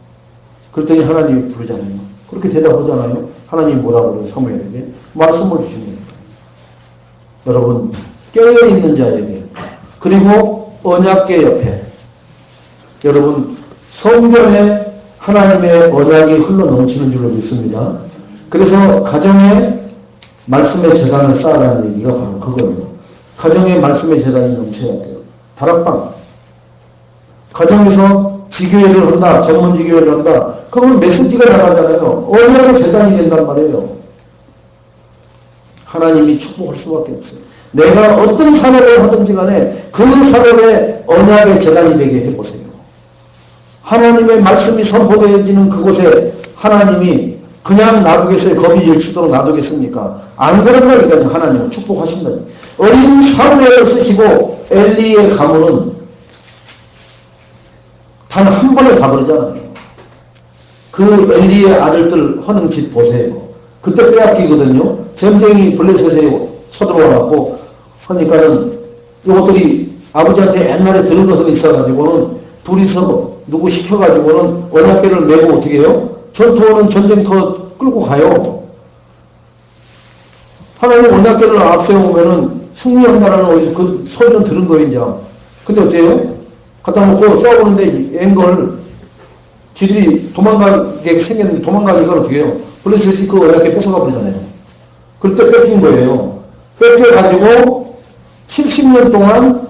그랬더니 하나님이 부르잖아요. 그렇게 대답하잖아요. 하나님이 뭐라고 그래요? 사무엘에게 말씀을 주신 거예요. 여러분, 깨어있는 자에게, 그리고 언약궤 옆에, 여러분 성경에 하나님의 언약이 흘러넘치는 줄로 믿습니다. 그래서 가정에 말씀의 재단을 쌓으라는 얘기가 바로 그거예요. 가정에 말씀의 재단이 넘쳐야 돼요. 다락방. 가정에서 지교회를 한다, 전문 지교회를 한다. 그러면 메시지가 나가잖아요. 언약의 재단이 된단 말이에요. 하나님이 축복할 수밖에 없어요. 내가 어떤 사업을 하든지 간에 그 사업에 언약의 재단이 되게 해보세요. 하나님의 말씀이 선포되어지는 그곳에 하나님이 그냥 놔두겠어요? 거미줄 치도록 놔두겠습니까? 안 그런 거니까요. 하나님은 축복하신다. 어린 사무엘을 쓰시고 엘리의 가문은 단 한 번에 가버리잖아요. 그 엘리의 아들들 하는 짓 보세요. 그때 빼앗기거든요. 전쟁이 블레셋에 쳐들어와갖고 하니까는 이것들이 아버지한테 옛날에 들은 것은 있어가지고는 둘이서 누구 시켜가지고는 언약궤를 메고 어떻게 해요? 전투하는 전쟁터 끌고 가요. 하나님 언약궤를 앞세우면은 승리한다라는 어디서 그 소리는 들은 거예요, 이제. 근데 어때요? 갖다 놓고 싸우는데 앵걸 지들이 도망가게 생겼는데 도망가니까 어떻게 해요? 블레셋이 그 언약궤 뺏어가 버리잖아요. 그때 뺏긴 거예요. 뺏겨가지고 70년 동안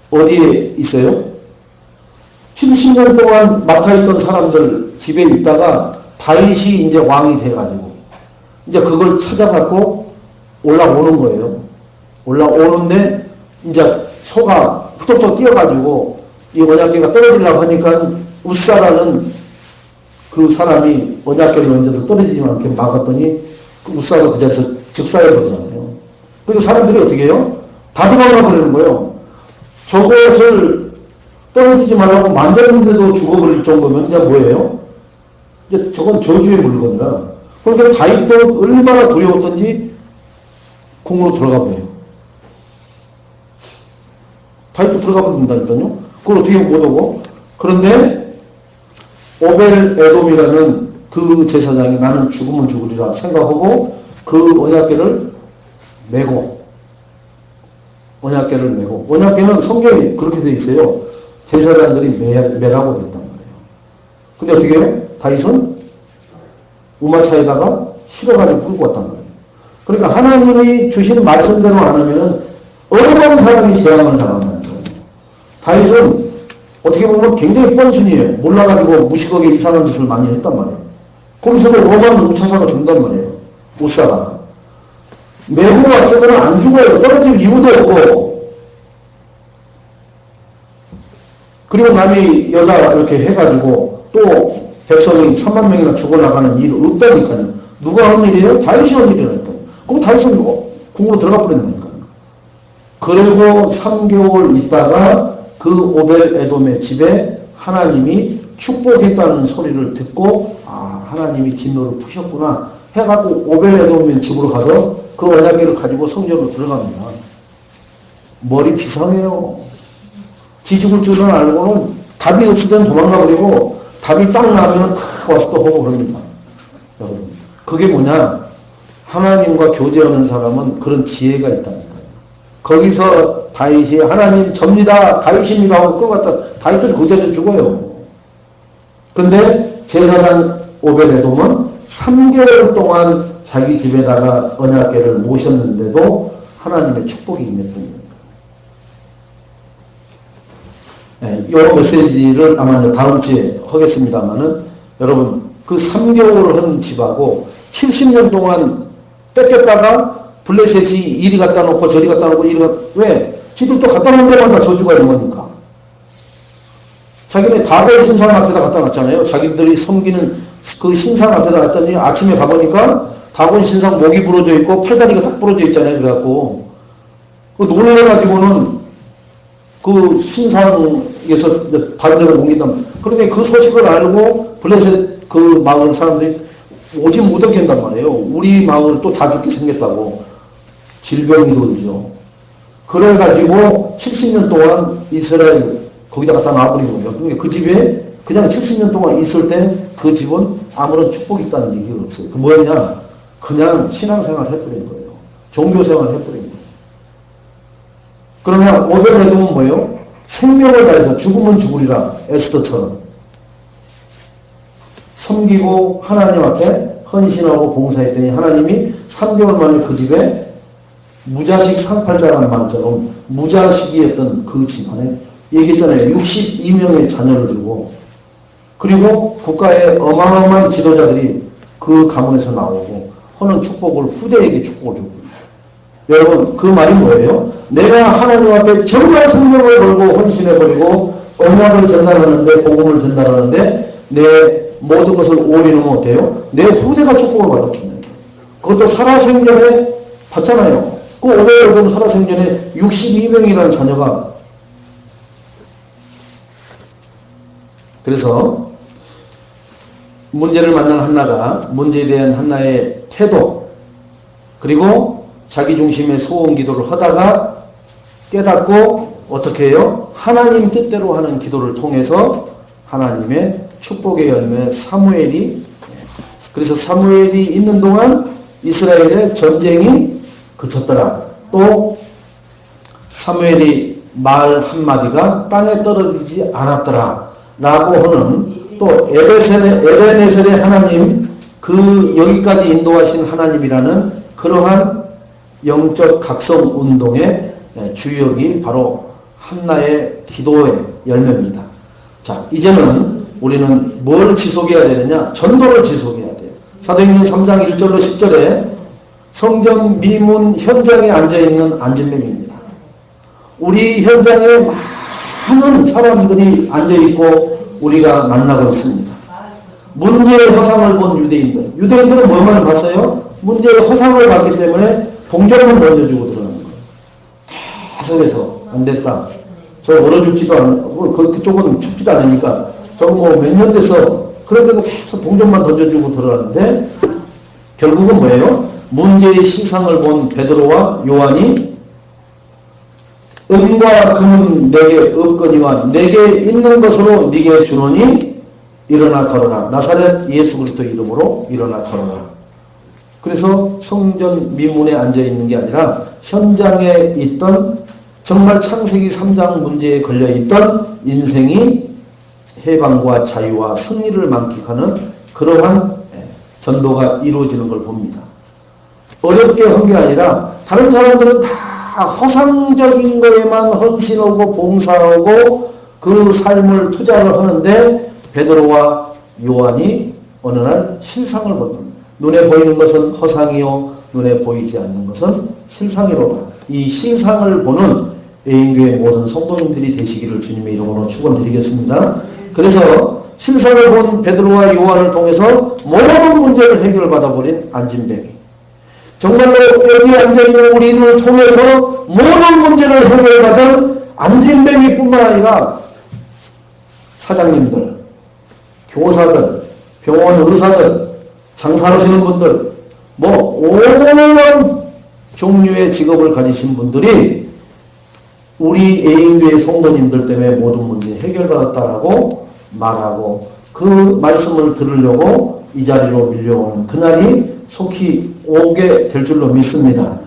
어디에 있어요? 70년 동안 맡아있던 사람들 집에 있다가 다윗이 이제 왕이 돼가지고 이제 그걸 찾아갖고 올라오는 거예요. 올라오는데 이제 소가 후떡후떡 뛰어가지고 이 언약궤가 떨어지려고 하니까 우사라는 그 사람이 언약궤를 얹어서 떨어지지 않게 막았더니 그 우사가 그 자리에서 즉사해 버리잖아요. 그래서 사람들이 어떻게 해요? 다 도망가 버리는 거예요. 저것을 떨어지지 말라고 만졌는데도 죽어버릴 정도면 그냥 뭐예요? 이제 저건 저주의 물건이다. 그러니까 다윗도 얼마나 두려웠던지 궁으로 들어가 버려요. 다윗도 들어가 버린다니까요. 그걸 어떻게 못 오고. 그런데 오벨 에돔이라는 그 제사장이 나는 죽으면 죽으리라 생각하고 그 언약궤를 메고, 언약궤를 메고, 언약궤는 성경이 그렇게 되어 있어요. 제사장들이 매라고 됐단 말이에요. 근데 어떻게 해요? 다윗은 우마차에다가 실어가지고 끌고 왔단 말이에요. 그러니까 하나님이 주시는 말씀대로 안 하면은 어떤 사람이 재앙을 당한다는 거예요. 다윗은 어떻게 보면 굉장히 뻔순이에요. 몰라가지고 무식하게 이상한 짓을 많이 했단 말이에요. 거기서도 오만 우차사가 준단 말이에요. 우사가. 메고 왔으면 안 죽어요. 떨어질 이유도 없고. 그리고 남이 여자 이렇게 해가지고 또 백성이 3만 명이나 죽어나가는 일 없다니까요. 누가 한 일이에요? 다윗이 한 일이라니까요. 그럼 다윗은 궁으로 들어가 버렸다니까요. 그리고 3개월 있다가 그 오벨 에돔의 집에 하나님이 축복했다는 소리를 듣고 아 하나님이 진노를 푸셨구나 해가지고 오벨 에돔의 집으로 가서 그 언약궤를 가지고 성전으로 들어갑니다. 머리 비상해요. 지 죽을 줄은 알고는 답이 없을 때는 도망가버리고 답이 딱 나면은 탁 와서 또 하고 그럽니다. 여러분 그게 뭐냐? 하나님과 교제하는 사람은 그런 지혜가 있다니까요. 거기서 다윗이 하나님 접니다. 다윗입니다. 하고 끌고 갔다. 다윗은 그 자리에 죽어요. 근데 제사장 오베데돔은 3개월 동안 자기 집에다가 언약궤를 모셨는데도 하나님의 축복이 임했던 거예요. 네, 이 메시지를 아마 다음 주에 하겠습니다만은 여러분 그 3개월을 한 집하고 70년 동안 뺏겼다가 블레셋이 이리 갖다 놓고 저리 갖다 놓고 왜? 지들도 갖다 놓은 데마다 저주가 있는 거니까. 자기네 다벨 신상 앞에다 갖다 놨잖아요. 자기들이 섬기는 그 신상 앞에다 놨더니 아침에 가보니까 다곤 신상 목이 부러져 있고 팔다리가 딱 부러져 있잖아요. 그래갖고 그 놀래가지고는 그 신상에서 반대로 옮긴다. 그러니까 그 소식을 알고 블레셋 그 마을 사람들이 오지 못하게 한단 말이에요. 우리 마을 또 다 죽게 생겼다고. 질병이 돌죠. 그래가지고 70년 동안 이스라엘 거기다 갖다 놔버린 거예요. 그러니까 그 집에 그냥 70년 동안 있을 때 그 집은 아무런 축복이 있다는 얘기가 없어요. 그 뭐였냐? 그냥 신앙생활 해버린 거예요. 종교생활 해버린 거예요. 그러면 오베데돔은 뭐예요? 생명을 다해서 죽으면 죽으리라. 에스더처럼. 섬기고 하나님 앞에 헌신하고 봉사했더니 하나님이 3개월 만에 그 집에 무자식 상팔자라는 말처럼 무자식이었던 그 집안에 얘기했잖아요. 62명의 자녀를 주고 그리고 국가의 어마어마한 지도자들이 그 가문에서 나오고 하는 축복을 후대에게 축복을 주고 여러분 그 말이 뭐예요? 내가 하나님 앞에 정말 생명을 걸고 헌신해버리고 언약을 전달하는데 복음을 전달하는데 내 모든 것을 올인하면 어때요? 내 후대가 축복을 받았겠네요. 그것도 살아생전에 받잖아요. 그 오베데돔 살아생전에 62명이라는 자녀가 그래서 문제를 만난 한나가 문제에 대한 한나의 태도 그리고 자기 중심의 소원 기도를 하다가 깨닫고 어떻게 해요? 하나님 뜻대로 하는 기도를 통해서 하나님의 축복의 열매 사무엘이 그래서 사무엘이 있는 동안 이스라엘의 전쟁이 그쳤더라. 또 사무엘이 말 한마디가 땅에 떨어지지 않았더라. 라고 하는 또 에베네셀의 하나님 그 여기까지 인도하신 하나님이라는 그러한 영적 각성 운동의 주역이 바로 한나의 기도의 열매입니다. 자, 이제는 우리는 뭘 지속해야 되느냐? 전도를 지속해야 돼요. 사도행전 3장 1절로 10절에 성전 미문 현장에 앉아있는 안진뱅입니다. 우리 현장에 많은 사람들이 앉아있고 우리가 만나고 있습니다. 문제의 허상을 본 유대인들. 유대인들은 뭐만 봤어요? 문제의 허상을 봤기 때문에 동전만 던져주고 들어가는 거예요. 계속해서 안 됐다. 저 얼어죽지도 않고 그쪽은 춥지도 않으니까 저거 뭐 몇 년 됐어. 그런데도 계속 동전만 던져주고 들어가는데 결국은 뭐예요? 문제의 실상을 본 베드로와 요한이 은과 금은 내게 없거니와 내게 있는 것으로 네게 주노니 일어나 걸어라. 나사렛 예수 그리스도 이름으로 일어나 걸어라. 그래서 성전 미문에 앉아있는 게 아니라 현장에 있던 정말 창세기 3장 문제에 걸려있던 인생이 해방과 자유와 승리를 만끽하는 그러한 전도가 이루어지는 걸 봅니다. 어렵게 한 게 아니라 다른 사람들은 다 허상적인 거에만 헌신하고 봉사하고 그 삶을 투자를 하는데 베드로와 요한이 어느 날 실상을 본답니다. 눈에 보이는 것은 허상이요 눈에 보이지 않는 것은 실상이로다. 이 실상을 보는 애인교회 모든 성도님들이 되시기를 주님의 이름으로 축원드리겠습니다. 그래서 실상을 본 베드로와 요한을 통해서 모든 문제를 해결받아버린 안진뱅이. 정말로 여기 앉아있는 우리를 통해서 모든 문제를 해결받은 안진뱅이뿐만 아니라 사장님들, 교사들, 병원 의사들, 장사하시는 분들, 뭐 온갖 종류의 직업을 가지신 분들이 우리 애인교회 성도님들 때문에 모든 문제 해결받았다라고 말하고 그 말씀을 들으려고 이 자리로 밀려오는 그날이 속히 오게 될 줄로 믿습니다.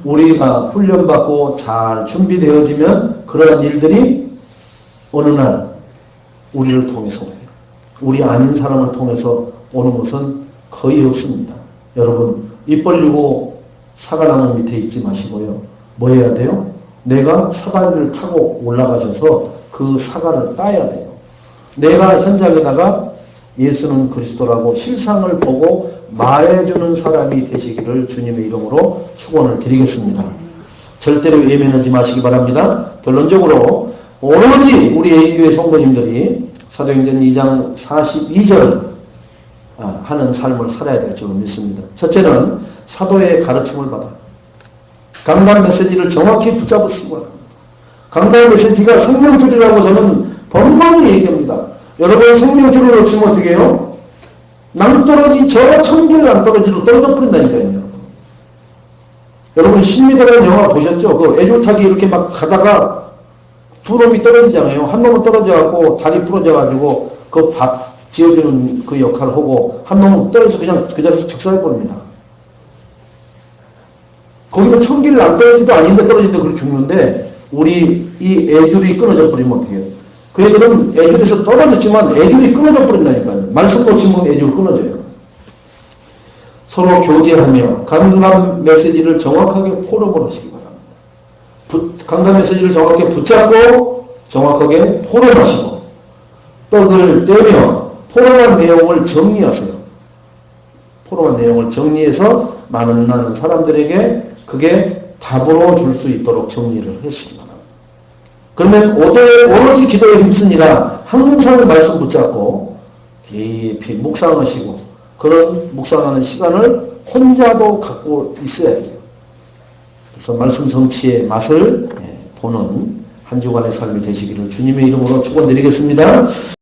우리가 훈련받고 잘 준비되어지면 그러한 일들이 어느 날 우리를 통해서 오요. 우리 아닌 사람을 통해서 오는 것은 거의 없습니다. 여러분, 입 벌리고 사과나무 밑에 있지 마시고요. 뭐 해야 돼요? 내가 사다리를 타고 올라가셔서 그 사과를 따야 돼요. 내가 현장에다가 예수는 그리스도라고 실상을 보고 말해주는 사람이 되시기를 주님의 이름으로 축원을 드리겠습니다. 절대로 예민하지 마시기 바랍니다. 결론적으로 오로지 우리 A교회 성도님들이 사도행전 2장 42절 하는 삶을 살아야 될 줄 믿습니다. 첫째는 사도의 가르침을 받아 강단 메시지를 정확히 붙잡으시기 바랍니다. 강단 메시지가 생명줄이라고 저는 번번이 얘기합니다. 여러분 생명줄을 놓치면 어떻게 해요? 낭떠러지 저 천길 낭떠러지로 떨어져버린다니까요. 여러분 신비라는 영화 보셨죠? 그 애줄타기 이렇게 막 가다가 두 놈이 떨어지잖아요. 한 놈은 떨어져갖고 다리 부러져가지고 그 밥 지어주는 그 역할을 하고 한 놈은 떨어져서 그냥 그 자리에서 즉사해버립니다. 거기는 천길 낭떠러지도 아닌데 떨어진데 그렇게 죽는데 우리 이 애줄이 끊어져 버리면 어떻게 해요? 그 애들은 애줄에서 떨어졌지만 애줄이 끊어져 버린다니까요. 말씀 놓치면 애줄 끊어져요. 서로 교제하며 강단 메시지를 정확하게 포럼을 하시기 바랍니다. 강단 메시지를 정확하게 붙잡고 정확하게 포럼하시고 떡을 떼며 포럼한 내용을 정리하세요. 포럼한 내용을 정리해서 많은 사람들에게 그게 답으로 줄 수 있도록 정리를 하시기 바랍니다. 그러면 오로지 기도에 힘쓰니라 항상 말씀 붙잡고 깊이 묵상하시고 그런 묵상하는 시간을 혼자도 갖고 있어야 돼요. 그래서 말씀 성취의 맛을 보는 한 주간의 삶이 되시기를 주님의 이름으로 축원드리겠습니다.